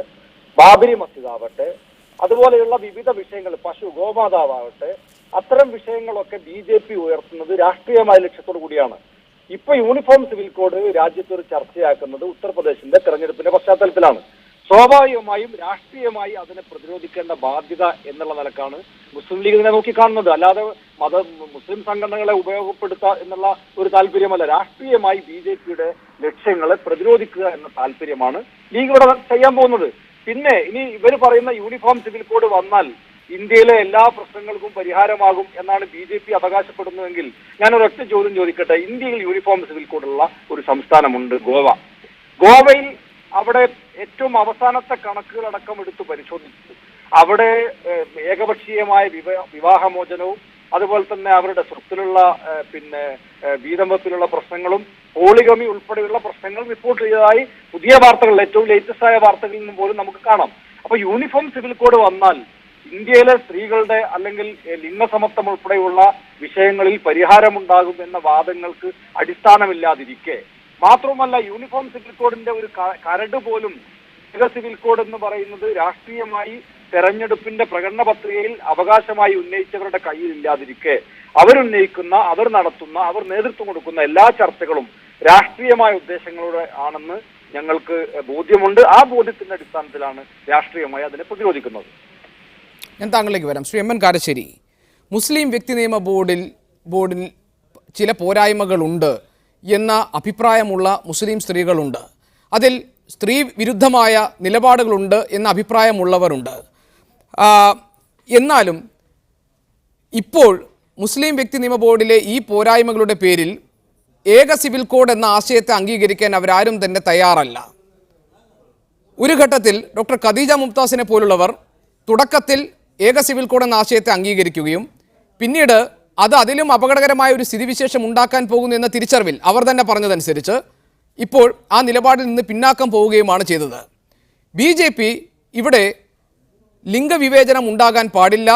ബാബരി മസ്ജിദ് ആവട്ടെ, അതുപോലെയുള്ള വിവിധ വിഷയങ്ങൾ, ഗോമാതാവട്ടെ, അത്തരം വിഷയങ്ങളൊക്കെ BJP ഉയർത്തുന്നത് രാഷ്ട്രീയമായ ലക്ഷ്യത്തോടു കൂടിയാണ്. ഇപ്പൊ യൂണിഫോം സിവിൽ കോഡ് രാജ്യത്തൊരു ചർച്ചയാക്കുന്നത് ഉത്തർപ്രദേശിന്റെ തെരഞ്ഞെടുപ്പിന്റെ പശ്ചാത്തലത്തിലാണ്. സ്വാഭാവികമായും രാഷ്ട്രീയമായി അതിനെ പ്രതിരോധിക്കേണ്ട ബാധ്യത എന്നുള്ള നിലക്കാണ് മുസ്ലിം ലീഗ് ഇതിനെ നോക്കിക്കാണുന്നത്. അല്ലാതെ മുസ്ലിം സംഘടനകളെ ഉപയോഗപ്പെടുത്തുക എന്നുള്ള ഒരു താല്പര്യമല്ല. രാഷ്ട്രീയമായി BJPയുടെ ലക്ഷ്യങ്ങളെ പ്രതിരോധിക്കുക എന്ന താല്പര്യമാണ് ലീഗ് ഇവിടെ ചെയ്യാൻ പോകുന്നത്. പിന്നെ ഇനി ഇവർ പറയുന്ന യൂണിഫോം സിവിൽ കോഡ് വന്നാൽ ഇന്ത്യയിലെ എല്ലാ പ്രശ്നങ്ങൾക്കും പരിഹാരമാകും എന്നാണ് BJP അവകാശപ്പെടുന്നതെങ്കിൽ ഞാൻ ഒരൊറ്റ ചോദ്യം ചോദിക്കട്ടെ. ഇന്ത്യയിൽ യൂണിഫോം സിവിൽ കോഡുള്ള ഒരു സംസ്ഥാനമുണ്ട്, ഗോവ. ഗോവയിൽ അവിടെ ഏറ്റവും അവസാനത്തെ കണക്കുകളടക്കം എടുത്ത് പരിശോധിച്ചു. അവിടെ ഏകപക്ഷീയമായ വിവാഹമോചനവും അതുപോലെ തന്നെ അവരുടെ സ്വത്തിലുള്ള വീതം വെപ്പിലുള്ള പ്രശ്നങ്ങളും പോളിഗമി ഉൾപ്പെടെയുള്ള പ്രശ്നങ്ങൾ റിപ്പോർട്ട് ചെയ്തതായി പുതിയ വാർത്തകൾ, ഏറ്റവും ലേറ്റസ്റ്റ് ആയ വാർത്തകളിൽ നിന്നും പോലും നമുക്ക് കാണാം. അപ്പൊ യൂണിഫോം സിവിൽ കോഡ് വന്നാൽ ഇന്ത്യയിലെ സ്ത്രീകളുടെ അല്ലെങ്കിൽ ലിംഗസമത്വം ഉൾപ്പെടെയുള്ള വിഷയങ്ങളിൽ പരിഹാരമുണ്ടാകും എന്ന വാദങ്ങൾക്ക് അടിസ്ഥാനമില്ലാതിരിക്കെ, മാത്രമല്ല യൂണിഫോം സിവിൽ കോഡിന്റെ ഒരു കരട് പോലും സിവിൽ കോഡ് എന്ന് പറയുന്നത് രാഷ്ട്രീയമായി തെരഞ്ഞെടുപ്പിന്റെ പ്രകടന പത്രികയിൽ അവകാശമായി ഉന്നയിച്ചവരുടെ കയ്യിൽ ഇല്ലാതിരിക്കെ അവരുന്നയിക്കുന്ന, അവർ നടത്തുന്ന, അവർ നേതൃത്വം കൊടുക്കുന്ന എല്ലാ ചർച്ചകളും രാഷ്ട്രീയമായ ഉദ്ദേശങ്ങളോടെ ആണെന്ന് ഞങ്ങൾക്ക് ബോധ്യമുണ്ട്. ആ ബോധ്യത്തിന്റെ അടിസ്ഥാനത്തിലാണ് രാഷ്ട്രീയമായി അതിനെ പ്രതിരോധിക്കുന്നത്. ഞാൻ താങ്കളിലേക്ക് വരാം. ശ്രീ എം എൻ കാരശ്ശേരി, മുസ്ലിം വ്യക്തി നിയമ ബോർഡിൽ ചില പോരായ്മകളുണ്ട് എന്ന അഭിപ്രായമുള്ള മുസ്ലിം സ്ത്രീകളുണ്ട്. അതിൽ സ്ത്രീ വിരുദ്ധമായ നിലപാടുകളുണ്ട് എന്ന അഭിപ്രായമുള്ളവരുണ്ട്. എന്നാലും ഇപ്പോൾ മുസ്ലിം വ്യക്തി നിയമ ബോർഡിലെ ഈ പോരായ്മകളുടെ പേരിൽ ഏക സിവിൽ കോഡ് എന്ന ആശയത്തെ അംഗീകരിക്കാൻ അവരാരും തന്നെ തയ്യാറല്ല. ഒരു ഘട്ടത്തിൽ ഡോക്ടർ ഖദീജ മുംതാസിനെ പോലുള്ളവർ തുടക്കത്തിൽ ഏക സിവിൽ കോഡ് എന്ന ആശയത്തെ അംഗീകരിക്കുകയും പിന്നീട് അത് അതിലും അപകടകരമായ ഒരു സ്ഥിതിവിശേഷം ഉണ്ടാക്കാൻ പോകുന്നു എന്ന തിരിച്ചറിവിൽ അവർ തന്നെ പറഞ്ഞതനുസരിച്ച് ഇപ്പോൾ ആ നിലപാടിൽ നിന്ന് പിന്നാക്കം പോവുകയുമാണ് ചെയ്തത്. BJP ഇവിടെ ലിംഗവിവേചനം ഉണ്ടാകാൻ പാടില്ല,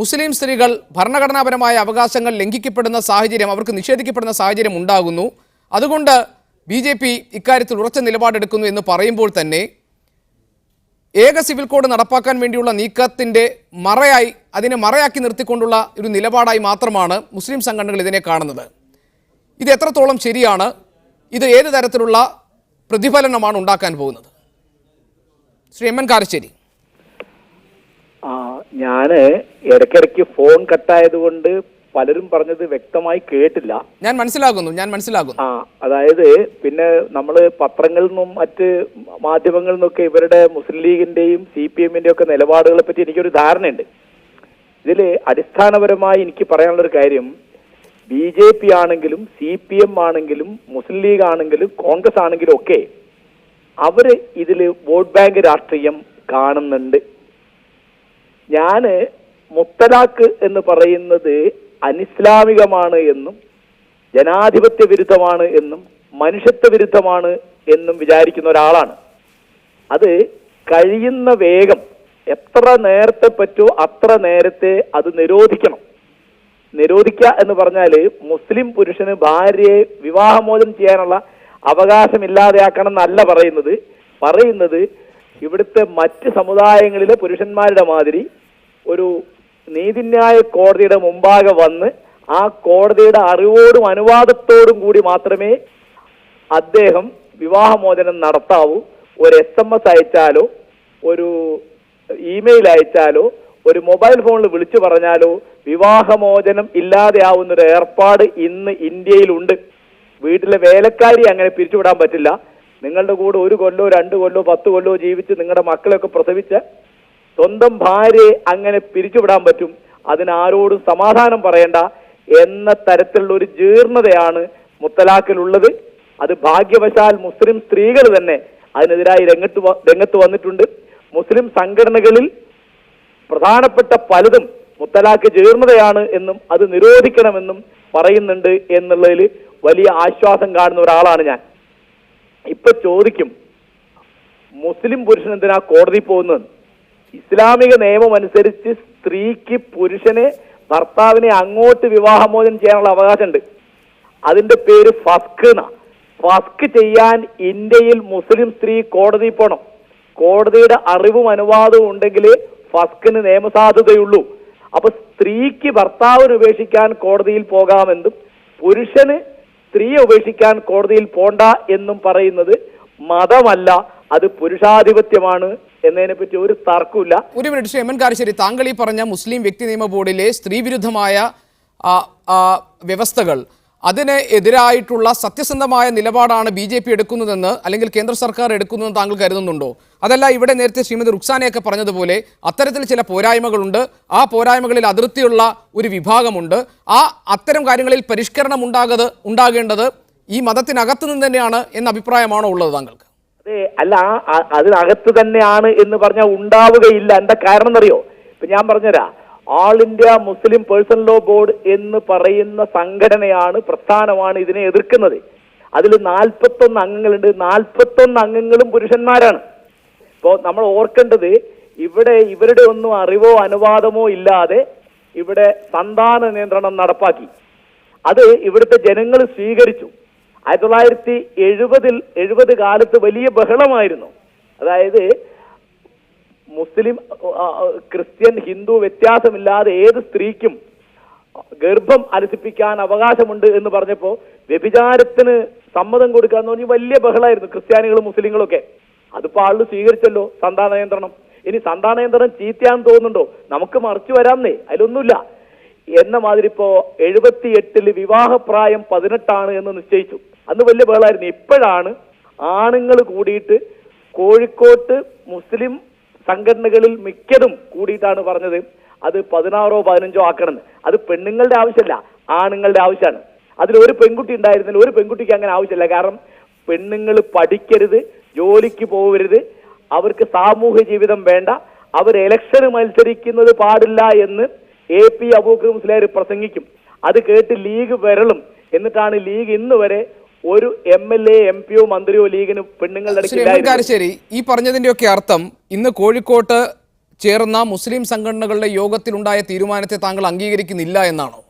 മുസ്ലിം സ്ത്രീകൾ ഭരണഘടനാപരമായ അവകാശങ്ങൾ ലംഘിക്കപ്പെടുന്ന സാഹചര്യം, അവർക്ക് നിഷേധിക്കപ്പെടുന്ന സാഹചര്യം ഉണ്ടാകുന്നു, അതുകൊണ്ട് BJP ഇക്കാര്യത്തിൽ ഉറച്ച നിലപാടെടുക്കുന്നു എന്ന് പറയുമ്പോൾ തന്നെ ഏക സിവിൽ കോഡ് നടപ്പാക്കാൻ വേണ്ടിയുള്ള നീക്കത്തിൻ്റെ അതിനെ മറയാക്കി നിർത്തിക്കൊണ്ടുള്ള ഒരു നിലപാടായി മാത്രമാണ് മുസ്ലിം സംഘടനകൾ ഇതിനെ കാണുന്നത്. ഇത് എത്രത്തോളം ശരിയാണ്? ഇത് ഏത് തരത്തിലുള്ള പ്രതിഫലനമാണ് ഉണ്ടാക്കാൻ പോകുന്നത്? Shri M N Karassery. ഞാന് ഇടയ്ക്കിടയ്ക്ക് ഫോൺ കട്ടായതുകൊണ്ട് പലരും പറഞ്ഞത് വ്യക്തമായി കേട്ടില്ല. ഞാൻ മനസ്സിലാകുന്നു. അതായത് പിന്നെ നമ്മള് പത്രങ്ങളിൽ നിന്നും മറ്റ് മാധ്യമങ്ങളിൽ നിന്നൊക്കെ ഇവരുടെ മുസ്ലിം ലീഗിന്റെയും CPM-ന്റെയും ഒക്കെ നിലപാടുകളെ പറ്റി എനിക്കൊരു ധാരണയുണ്ട്. ഇതിൽ അടിസ്ഥാനപരമായി എനിക്ക് പറയാനുള്ളൊരു കാര്യം, BJP ആണെങ്കിലും CPM ആണെങ്കിലും മുസ്ലിം ലീഗ് ആണെങ്കിലും കോൺഗ്രസ് ആണെങ്കിലും ഒക്കെ അവര് ഇതിൽ വോട്ട് ബാങ്ക് രാഷ്ട്രീയം കാണുന്നുണ്ട്. ഞാന് മുത്തലാഖ് എന്ന് പറയുന്നത് അനിസ്ലാമികമാണ് എന്നും ജനാധിപത്യ വിരുദ്ധമാണ് എന്നും മനുഷ്യത്വ വിരുദ്ധമാണ് എന്നും വിചാരിക്കുന്ന ഒരാളാണ്. അത് കഴിയുന്ന വേഗം എത്ര നേരത്തെ പറ്റോ അത്ര നേരത്തെ അത് നിരോധിക്കണം. നിരോധിക്കുക എന്ന് പറഞ്ഞാല് മുസ്ലിം പുരുഷന് ഭാര്യയെ വിവാഹമോചനം ചെയ്യാനുള്ള അവകാശമില്ലാതെയാക്കണം എന്നല്ല പറയുന്നത് ഇവിടുത്തെ മറ്റ് സമുദായങ്ങളിലെ പുരുഷന്മാരുടെ മാതിരി ഒരു നീതിന്യായ കോടതിയുടെ മുമ്പാകെ വന്ന് ആ കോടതിയുടെ അറിവോടും അനുവാദത്തോടും കൂടി മാത്രമേ അദ്ദേഹം വിവാഹമോചനം നടത്താവൂ. ഒരു SMS അയച്ചാലോ ഒരു ഇമെയിൽ അയച്ചാലോ ഒരു മൊബൈൽ ഫോണിൽ വിളിച്ചു പറഞ്ഞാലോ വിവാഹമോചനം ഇല്ലാതെയാവുന്നൊരു ഏർപ്പാട് ഇന്ന് ഇന്ത്യയിലുണ്ട്. വീട്ടിലെ വേലക്കാരി അങ്ങനെ പിരിച്ചുവിടാൻ പറ്റില്ല. നിങ്ങളുടെ കൂടെ 1 കൊല്ലോ 2 കൊല്ലോ 10 കൊല്ലോ ജീവിച്ച് നിങ്ങളുടെ മക്കളെയൊക്കെ പ്രസവിച്ച് സ്വന്തം ഭാര്യയെ അങ്ങനെ പിരിച്ചുവിടാൻ പറ്റും. അതിനാരോടും സമാധാനം പറയണ്ട എന്ന തരത്തിലുള്ള ഒരു ജീർണതയാണ് മുത്തലാഖിലുള്ളത്. അത് ഭാഗ്യവശാൽ മുസ്ലിം സ്ത്രീകൾ തന്നെ അതിനെതിരായി രംഗത്ത് വന്നിട്ടുണ്ട്. മുസ്ലിം സംഘടനകളിൽ പ്രധാനപ്പെട്ട പലതും മുത്തലാഖ് ജീർണതയാണ് എന്നും അത് നിരോധിക്കണമെന്നും പറയുന്നുണ്ട് എന്നുള്ളതിൽ വലിയ ആശ്വാസം കാണുന്ന ഒരാളാണ് ഞാൻ. ഇപ്പൊ ചോദിക്കും, മുസ്ലിം പുരുഷൻ എന്തിനാ കോടതി പോകുന്നത്? ഇസ്ലാമിക നിയമം അനുസരിച്ച് സ്ത്രീക്ക് ഭർത്താവിനെ അങ്ങോട്ട് വിവാഹമോചനം ചെയ്യാനുള്ള അവകാശമുണ്ട്. അതിന്റെ പേര് ഫസ്ഖ് എന്നാ. ഫസ്ക് ചെയ്യാൻ ഇന്ത്യയിൽ മുസ്ലിം സ്ത്രീ കോടതി പോണം. കോടതിയുടെ അറിവും അനുവാദവും ഉണ്ടെങ്കിൽ ഫസ്കിന് നിയമസാധുതയുള്ളൂ. അപ്പൊ സ്ത്രീക്ക് ഭർത്താവിന് ഉപേക്ഷിക്കാൻ കോടതിയിൽ പോകാമെന്നും പുരുഷന് സ്ത്രീയെ ഉപേക്ഷിക്കാൻ കോടതിയിൽ പോണ്ട എന്നും പറയുന്നത് മതമല്ല, അത് പുരുഷാധിപത്യമാണ് എന്നതിനെ പറ്റി ഒരു തർക്കമില്ല. ഒരു മിനിറ്റ് ശ്രീ എം.എൻ. കാരശ്ശേരി, താങ്കൾ ഈ പറഞ്ഞ മുസ്ലിം വ്യക്തി നിയമ ബോർഡിലെ സ്ത്രീവിരുദ്ധമായ വ്യവസ്ഥകൾ, അതിന് എതിരായിട്ടുള്ള സത്യസന്ധമായ നിലപാടാണ് BJP എടുക്കുന്നതെന്ന് അല്ലെങ്കിൽ കേന്ദ്ര സർക്കാർ എടുക്കുന്നതെന്ന് താങ്കൾ കരുതുന്നുണ്ടോ? അതല്ല, ഇവിടെ നേരത്തെ ശ്രീമതി റുക്സാനയൊക്കെ പറഞ്ഞതുപോലെ അത്തരത്തിൽ ചില പോരായ്മകളുണ്ട്, ആ പോരായ്മകളിൽ അതിർത്തിയുള്ള ഒരു വിഭാഗമുണ്ട്, അത്തരം കാര്യങ്ങളിൽ പരിഷ്കരണം ഉണ്ടാകേണ്ടത് ഈ മതത്തിനകത്ത് നിന്ന് തന്നെയാണ് എന്ന അഭിപ്രായമാണോ ഉള്ളത് താങ്കൾക്ക്? അതെ, അല്ല, അതിനകത്ത് തന്നെയാണ് എന്ന് പറഞ്ഞാൽ ഉണ്ടാവുകയില്ല. എന്താ കാരണം എന്നറിയോ? ഇപ്പൊ ഞാൻ പറഞ്ഞുതരാം. All India Muslim personal law board എന്ന് പറയുന്ന സംഘടനയാണ്, പ്രസ്ഥാനമാണ് ഇതിനെ എതിർക്കുന്നത്. അതിൽ 41 അംഗങ്ങളുണ്ട്. 41 അംഗങ്ങളും പുരുഷന്മാരാണ്. ഇപ്പോൾ നമ്മൾ ഓർക്കേണ്ടത്, ഇവിടെ ഇവരുടെ ഒന്നും അറിവോ അനുവാദമോ ഇല്ലാതെ ഇവിടെ സന്താന നിയന്ത്രണം നടപ്പാക്കി. അത് ഇവിടുത്തെ ജനങ്ങൾ സ്വീകരിച്ചു. 1970 കാലത്ത് വലിയ ബഹളമായിരുന്നു. അതായത് മുസ്ലിം, ക്രിസ്ത്യൻ, ഹിന്ദു വ്യത്യാസമില്ലാതെ ഏത് സ്ത്രീക്കും ഗർഭം അലസിപ്പിക്കാൻ അവകാശമുണ്ട് എന്ന് പറഞ്ഞപ്പോൾ വ്യഭിചാരത്തിന് സമ്മതം കൊടുക്കാന്ന് പറഞ്ഞ് വലിയ ബഹളമായിരുന്നു ക്രിസ്ത്യാനികളും മുസ്ലിങ്ങളൊക്കെ. അതിപ്പോ ആള് സ്വീകരിച്ചല്ലോ സന്താന നിയന്ത്രണം. ഇനി സന്താന നിയന്ത്രണം ചീത്തയാന്ന് തോന്നുന്നുണ്ടോ? നമുക്ക് മറിച്ചു വരാമെന്നേ, അതിലൊന്നുമില്ല. എന്ന മാതിരി ഇപ്പോ 78 വിവാഹപ്രായം 18 എന്ന് നിശ്ചയിച്ചു. അന്ന് വലിയ ബഹളമായിരുന്നു. ഇപ്പോഴാണ് ആണുങ്ങൾ കൂടിയിട്ട് കോഴിക്കോട്ട് മുസ്ലിം സംഘടനകളിൽ മിക്കതും കൂടിയിട്ടാണ് പറഞ്ഞത് അത് 16 15 ആക്കണമെന്ന്. അത് പെണ്ണുങ്ങളുടെ ആവശ്യമല്ല, ആണുങ്ങളുടെ ആവശ്യമാണ്. അതിലൊരു പെൺകുട്ടി ഉണ്ടായിരുന്നില്ല. ഒരു പെൺകുട്ടിക്ക് അങ്ങനെ ആവശ്യമില്ല. കാരണം പെണ്ണുങ്ങൾ പഠിക്കരുത്, ജോലിക്ക് പോകരുത്, അവർക്ക് സാമൂഹ്യ ജീവിതം വേണ്ട, അവർ ഇലക്ഷന് മത്സരിക്കുന്നത് പാടില്ല എന്ന് AP അബൂബക്കർ മുസ്ലിയാർ പ്രസംഗിക്കും. അത് കേട്ട് ലീഗ് വിരളും. എന്നിട്ടാണ് ലീഗ് ഇന്ന് വരെ ഒരു MLA MP മന്ത്രിയോ ലീഗിന് പെണ്ണുങ്ങളുടെ ശരി. ഈ പറഞ്ഞതിന്റെയൊക്കെ അർത്ഥം ഇന്ന് കോഴിക്കോട്ട് ചേർന്ന മുസ്ലിം സംഘടനകളുടെ യോഗത്തിൽ ഉണ്ടായ തീരുമാനത്തെ താങ്കൾ അംഗീകരിക്കുന്നില്ല എന്നാണോ?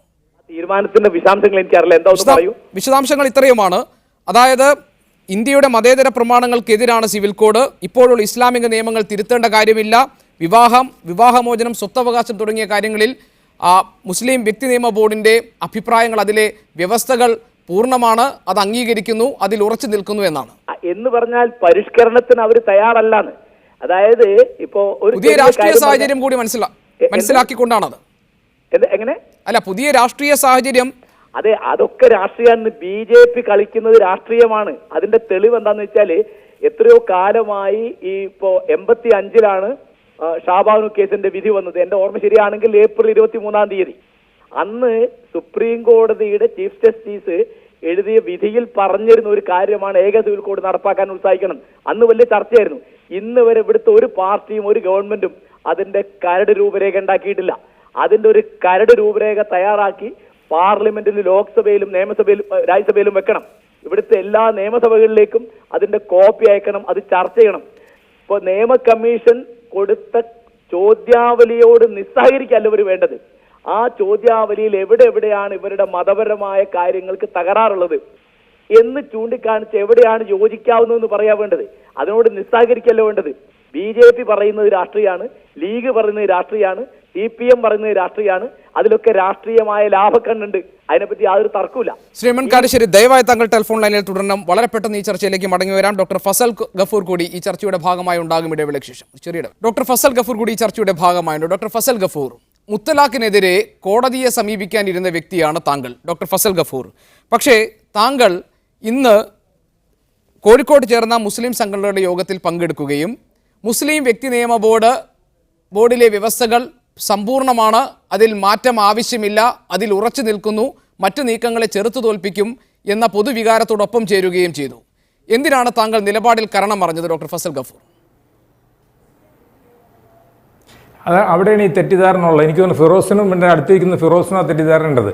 തീരുമാനത്തിന്റെ വിശദാംശങ്ങൾ എനിക്കറിയില്ല. എന്താ പറയൂ? വിശദാംശങ്ങൾ ഇത്രയുമാണ്. അതായത് ഇന്ത്യയുടെ മതേതര പ്രമാണങ്ങൾക്കെതിരാണ് സിവിൽ കോഡ്. ഇപ്പോഴുള്ള ഇസ്ലാമിക നിയമങ്ങൾ തിരുത്തേണ്ട കാര്യമില്ല. വിവാഹമോചനം, സ്വത്തവകാശം തുടങ്ങിയ കാര്യങ്ങളിൽ മുസ്ലിം വ്യക്തി നിയമ ബോർഡിന്റെ അഭിപ്രായങ്ങൾ, അതിലെ വ്യവസ്ഥകൾ പൂർണ്ണമാണ്, അത് അംഗീകരിക്കുന്നു, അതിൽ ഉറച്ചു നിൽക്കുന്നു എന്നാണ്. എന്ന് പറഞ്ഞാൽ പരിഷ്കരണത്തിന് അവർ തയ്യാറല്ലാന്ന്. അതായത് ഇപ്പോ ഒരു പുതിയ രാഷ്ട്രീയ സാഹചര്യം കൂടി മനസ്സിലാക്കിക്കൊണ്ടാണത്. എങ്ങനെ? അല്ല, പുതിയ രാഷ്ട്രീയ സാഹചര്യം. അതെ, അതൊക്കെ രാഷ്ട്രീയമാണ്. BJP കളിക്കുന്നത് രാഷ്ട്രീയമാണ്. അതിന്റെ തെളിവ് എന്താന്ന് വെച്ചാല്, എത്രയോ കാലമായി ഈ ഇപ്പോ 85 ഷാബാനു കേസിന്റെ വിധി വന്നത്. എന്റെ ഓർമ്മ ശരിയാണെങ്കിൽ ഏപ്രിൽ 23 അന്ന് സുപ്രീം കോടതിയുടെ ചീഫ് ജസ്റ്റിസ് എഴുതിയ വിധിയിൽ പറഞ്ഞിരുന്ന ഒരു കാര്യമാണ് ഏക സിവിൽ കോഡ് നടപ്പാക്കാൻ ഉത്സാഹിക്കണം. അന്ന് വലിയ ചർച്ചയായിരുന്നു. ഇന്ന് വരെ ഇവിടുത്തെ ഒരു പാർട്ടിയും ഒരു ഗവൺമെന്റും അതിന്റെ കരട് രൂപരേഖ ഉണ്ടാക്കിയിട്ടില്ല. അതിന്റെ ഒരു കരട് രൂപരേഖ തയ്യാറാക്കി പാർലമെന്റിൽ, ലോക്സഭയിലും രാജ്യസഭയിലും വെക്കണം. ഇവിടുത്തെ എല്ലാ നിയമസഭകളിലേക്കും അതിന്റെ കോപ്പി അയക്കണം, അത് ചർച്ച ചെയ്യണം. ഇപ്പൊ നിയമ കമ്മീഷൻ കൊടുത്ത ചോദ്യാവലിയോട് നിസ്സഹകരിക്കല്ല ഇവർ വേണ്ടത്. ആ ചോദ്യാവലിയിൽ എവിടെയാണ് ഇവരുടെ മതപരമായ കാര്യങ്ങൾക്ക് തകരാറുള്ളത് എന്ന് ചൂണ്ടിക്കാണിച്ച് എവിടെയാണ് യോജിക്കാവുന്നതെന്ന് പറയാ വേണ്ടത്. അതിനോട് നിസ്സഹകരിക്കല്ല വേണ്ടത്. BJP പറയുന്നത് രാഷ്ട്രീയമാണ്, ലീഗ് പറയുന്നത് രാഷ്ട്രീയമാണ്, CPM പറയുന്നത് രാഷ്ട്രീയമാണ്. അതിലൊക്കെ രാഷ്ട്രീയമായ ലാഭക്കണ്ണുണ്ട്. അതിനെപ്പറ്റി യാതൊരു തർക്കമില്ല. ശ്രീമൻ കാരശ്ശേരി, ദയവായി താങ്കൾ ടെലിഫോൺ ലൈനിൽ തുടരണം. വളരെ പെട്ടെന്ന് ഈ ചർച്ചയിലേക്ക് മടങ്ങി വരാം. ഡോക്ടർ ഫസൽ ഗഫൂർ കൂടി ഈ ചർച്ചയുടെ ഭാഗമായി ഉണ്ടാകും. ഇടവേളയ്ക്ക് ശേഷം ഡോക്ടർ ഫസൽ ഗഫൂർ കൂടി ഈ ചർച്ചയുടെ ഭാഗമായുണ്ട്. ഡോക്ടർ ഫസൽ ഗഫൂർ, മുത്തലാഖിനെതിരെ കോടതിയെ സമീപിക്കാനിരുന്ന വ്യക്തിയാണ് താങ്കൾ, ഡോക്ടർ ഫസൽ ഗഫൂർ. പക്ഷേ താങ്കൾ ഇന്ന് കോഴിക്കോട് ചേർന്ന മുസ്ലിം സംഘടനകളുടെ യോഗത്തിൽ പങ്കെടുക്കുകയും മുസ്ലിം വ്യക്തി നിയമ ബോർഡിലെ വ്യവസ്ഥകൾ സമ്പൂർണ്ണമാണ്, അതിൽ മാറ്റം ആവശ്യമില്ല, അതിൽ ഉറച്ചു നിൽക്കുന്നു, മറ്റു നീക്കങ്ങളെ ചെറുത്തു തോൽപ്പിക്കും എന്ന പൊതുവികാരത്തോടൊപ്പം ചേരുകയും ചെയ്തു. എന്തിനാണ് താങ്കൾ നിലപാടിൽ കരണം പറഞ്ഞത് ഡോക്ടർ ഫസൽ ഗഫൂർ? അത് അവിടെയാണ് ഈ തെറ്റിദ്ധാരണ ഉള്ളത്. എനിക്ക് തോന്നുന്നു ഫിറോസിനും എൻ്റെ അടുത്തിരിക്കുന്ന ഫിറോസിനും ആ തെറ്റിദ്ധാരണ ഉണ്ടത്.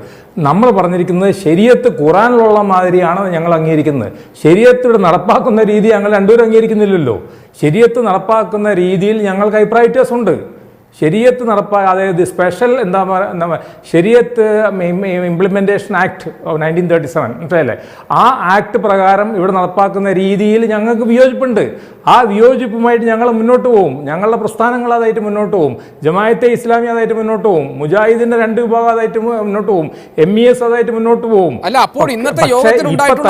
നമ്മൾ പറഞ്ഞിരിക്കുന്നത് ശരീഅത്ത് ഖുറാനിലുള്ള മാതിരിയാണ് ഞങ്ങൾ അംഗീകരിക്കുന്നത്. ശരീഅത്ത് നടപ്പാക്കുന്ന രീതി ഞങ്ങൾ രണ്ടുപേരും അംഗീകരിക്കുന്നില്ലല്ലോ. ശരീഅത്ത് നടപ്പാക്കുന്ന രീതിയിൽ ഞങ്ങൾക്ക് അഭിപ്രായ വ്യത്യാസമുണ്ട്. ശരീഅത്ത് അതായത് സ്പെഷ്യൽ ശരീഅത്ത് ഇംപ്ലിമെൻറ്റേഷൻ ആക്ട് 1937 മനസ്സിലല്ലേ, ആ ആക്ട് പ്രകാരം ഇവിടെ നടപ്പാക്കുന്ന രീതിയിൽ ഞങ്ങൾക്ക് വിയോജിപ്പുണ്ട്. ആ വിയോജിപ്പുമായിട്ട് ഞങ്ങൾ മുന്നോട്ട് പോകും. ഞങ്ങളുടെ പ്രസ്ഥാനങ്ങൾ അതായിട്ട് മുന്നോട്ട് പോകും. ജമാഅത്തെ ഇസ്ലാമി അതായിട്ട് മുന്നോട്ട് പോകും. മുജാഹിദിന്റെ 2 വിഭാഗം അതായിട്ട് മുന്നോട്ട് പോകും. MES അതായിട്ട് മുന്നോട്ട് പോകും. അല്ല, അപ്പോൾ ഇന്നത്തെ യോഗത്തിലുണ്ടായിട്ടുള്ള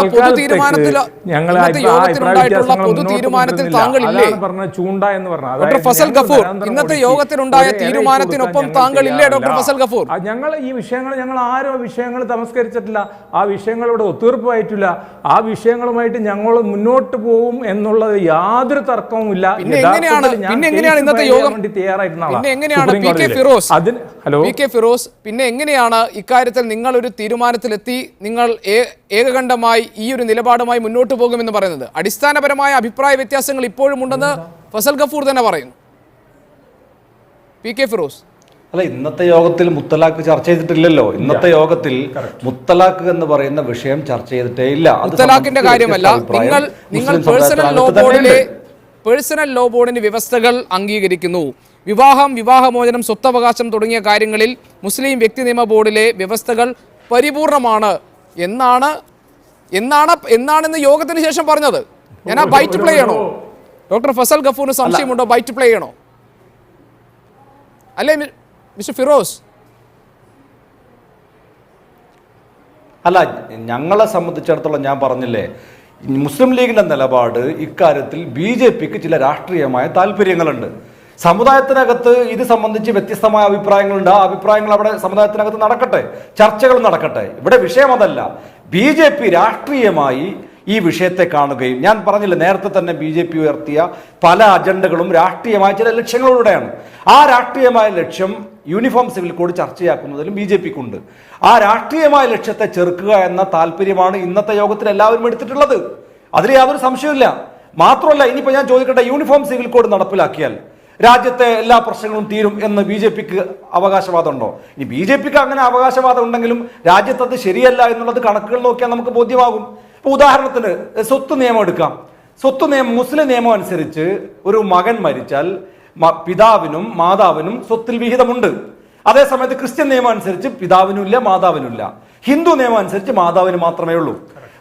പൊതു തീരുമാനത്തിൽ താങ്കളില്ലേ പറഞ്ഞ ചൂണ്ട എന്ന് പറഞ്ഞാൽ ഡോക്ടർ ഫസൽ ഗഫൂർ, ഇന്നത്തെ യോഗത്തിലുണ്ടായ തീരുമാനത്തിനൊപ്പം താങ്കളില്ലേ ഡോക്ടർ ഫസൽ ഗഫൂർ? ഞങ്ങൾ ഈ ഞങ്ങൾ ആരും വിഷയങ്ങൾ തമസ്കരിച്ചിട്ടില്ല. ആ വിഷയങ്ങളോട് ഒത്തീർപ്പായിട്ടില്ല. ആ വിഷയങ്ങളുമായിട്ട് ഞങ്ങൾ മുന്നോട്ട് പോകും എന്നുള്ളത് യാതൊരു തർക്കവുമില്ല. പിന്നെ എങ്ങനെയാണ് ഇന്നത്തെ യോഗം ഫിറോസ്, പിന്നെ എങ്ങനെയാണ് ഇക്കാര്യത്തിൽ നിങ്ങൾ ഒരു തീരുമാനത്തിലെത്തി നിങ്ങൾ ഏകകണ്ഠമായി ഈ ഒരു നിലപാടുമായി മുന്നോട്ട് പോകുമെന്ന് പറയുന്നത്? അടിസ്ഥാനപരമായ അഭിപ്രായ വ്യത്യാസങ്ങൾ ഇപ്പോഴും ഉണ്ടെന്ന് ഫസൽ ഗഫൂർ തന്നെ പറയുന്നു. PK ഫിറോസ്, അല്ല, ഇന്നത്തെ യോഗത്തിൽ മുത്തലാഖ് ചർച്ച ചെയ്തിട്ടില്ലല്ലോ. ഇന്നത്തെ യോഗത്തിൽ മുത്തലാഖ് എന്ന് പറയുന്ന വിഷയം ചർച്ച ചെയ്തിട്ടേ ഇല്ല. മുത്തലാഖിന്റെ കാര്യമല്ല, നിങ്ങൾ പേഴ്സണൽ ലോ ബോർഡിന്റെ വ്യവസ്ഥകൾ അംഗീകരിക്കുന്നു. വിവാഹമോചനം, സ്വത്തവകാശം തുടങ്ങിയ കാര്യങ്ങളിൽ മുസ്ലിം വ്യക്തി നിയമ ബോർഡിലെ വ്യവസ്ഥകൾ പരിപൂർണമാണ് എന്നാണെന്ന് യോഗത്തിന് ശേഷം പറഞ്ഞത്. ഞാൻ ആ ബൈറ്റ് പ്ലേ ചെയ്യണോ? ഡോക്ടർ ഫസൽ ഗഫൂറിന് സംശയമുണ്ടോ? ബൈറ്റ് പ്ലേ ചെയ്യണോ അല്ലേ മിസ്റ്റർ ഫിറോസ്? അല്ല, ഞങ്ങളെ സംബന്ധിച്ചിടത്തോളം ഞാൻ പറഞ്ഞില്ലേ, മുസ്ലിം ലീഗിന്റെ നിലപാട് ഇക്കാര്യത്തിൽ BJPക്ക് ചില രാഷ്ട്രീയമായ താല്പര്യങ്ങളുണ്ട്. സമുദായത്തിനകത്ത് ഇത് സംബന്ധിച്ച് വ്യത്യസ്തമായ അഭിപ്രായങ്ങളുണ്ട്. ആ അഭിപ്രായങ്ങൾ അവിടെ സമുദായത്തിനകത്ത് നടക്കട്ടെ, ചർച്ചകൾ നടക്കട്ടെ. ഇവിടെ വിഷയം അതല്ല. BJP രാഷ്ട്രീയമായി ഈ വിഷയത്തെ കാണുകയും, ഞാൻ പറഞ്ഞില്ല നേരത്തെ തന്നെ BJP ഉയർത്തിയ പല അജണ്ടകളും രാഷ്ട്രീയമായ ചില ലക്ഷ്യങ്ങളിലൂടെയാണ്. ആ രാഷ്ട്രീയമായ ലക്ഷ്യം യൂണിഫോം സിവിൽ കോഡ് ചർച്ചയാക്കുന്നതിലും BJPക്കുണ്ട്. ആ രാഷ്ട്രീയമായ ലക്ഷ്യത്തെ ചെറുക്കുക എന്ന താല്പര്യമാണ് ഇന്നത്തെ യോഗത്തിൽ എല്ലാവരും എടുത്തിട്ടുള്ളത്. അതിൽ യാതൊരു സംശയമില്ല. മാത്രമല്ല, ഇനിയിപ്പോൾ ഞാൻ ചോദിക്കട്ടെ, യൂണിഫോം സിവിൽ കോഡ് നടപ്പിലാക്കിയാൽ രാജ്യത്തെ എല്ലാ പ്രശ്നങ്ങളും തീരും എന്ന് BJPക്ക് അവകാശവാദമുണ്ടോ? ഇനി BJPക്ക് അങ്ങനെ അവകാശവാദം ഉണ്ടെങ്കിലും രാജ്യത്തത് ശരിയല്ല എന്നുള്ളത് കണക്കുകൾ നോക്കിയാൽ നമുക്ക് ബോധ്യമാകും. ഇപ്പോൾ ഉദാഹരണത്തിന് സ്വത്ത് നിയമം എടുക്കാം. സ്വത്ത് നിയമം, മുസ്ലിം നിയമം അനുസരിച്ച് ഒരു മകൻ മരിച്ചാൽ പിതാവിനും മാതാവിനും സ്വത്തിൽ വിഹിതമുണ്ട്. അതേസമയത്ത് ക്രിസ്ത്യൻ നിയമം അനുസരിച്ച് പിതാവിനുമില്ല മാതാവിനുമില്ല. ഹിന്ദു നിയമം അനുസരിച്ച് മാതാവിന് മാത്രമേ ഉള്ളൂ.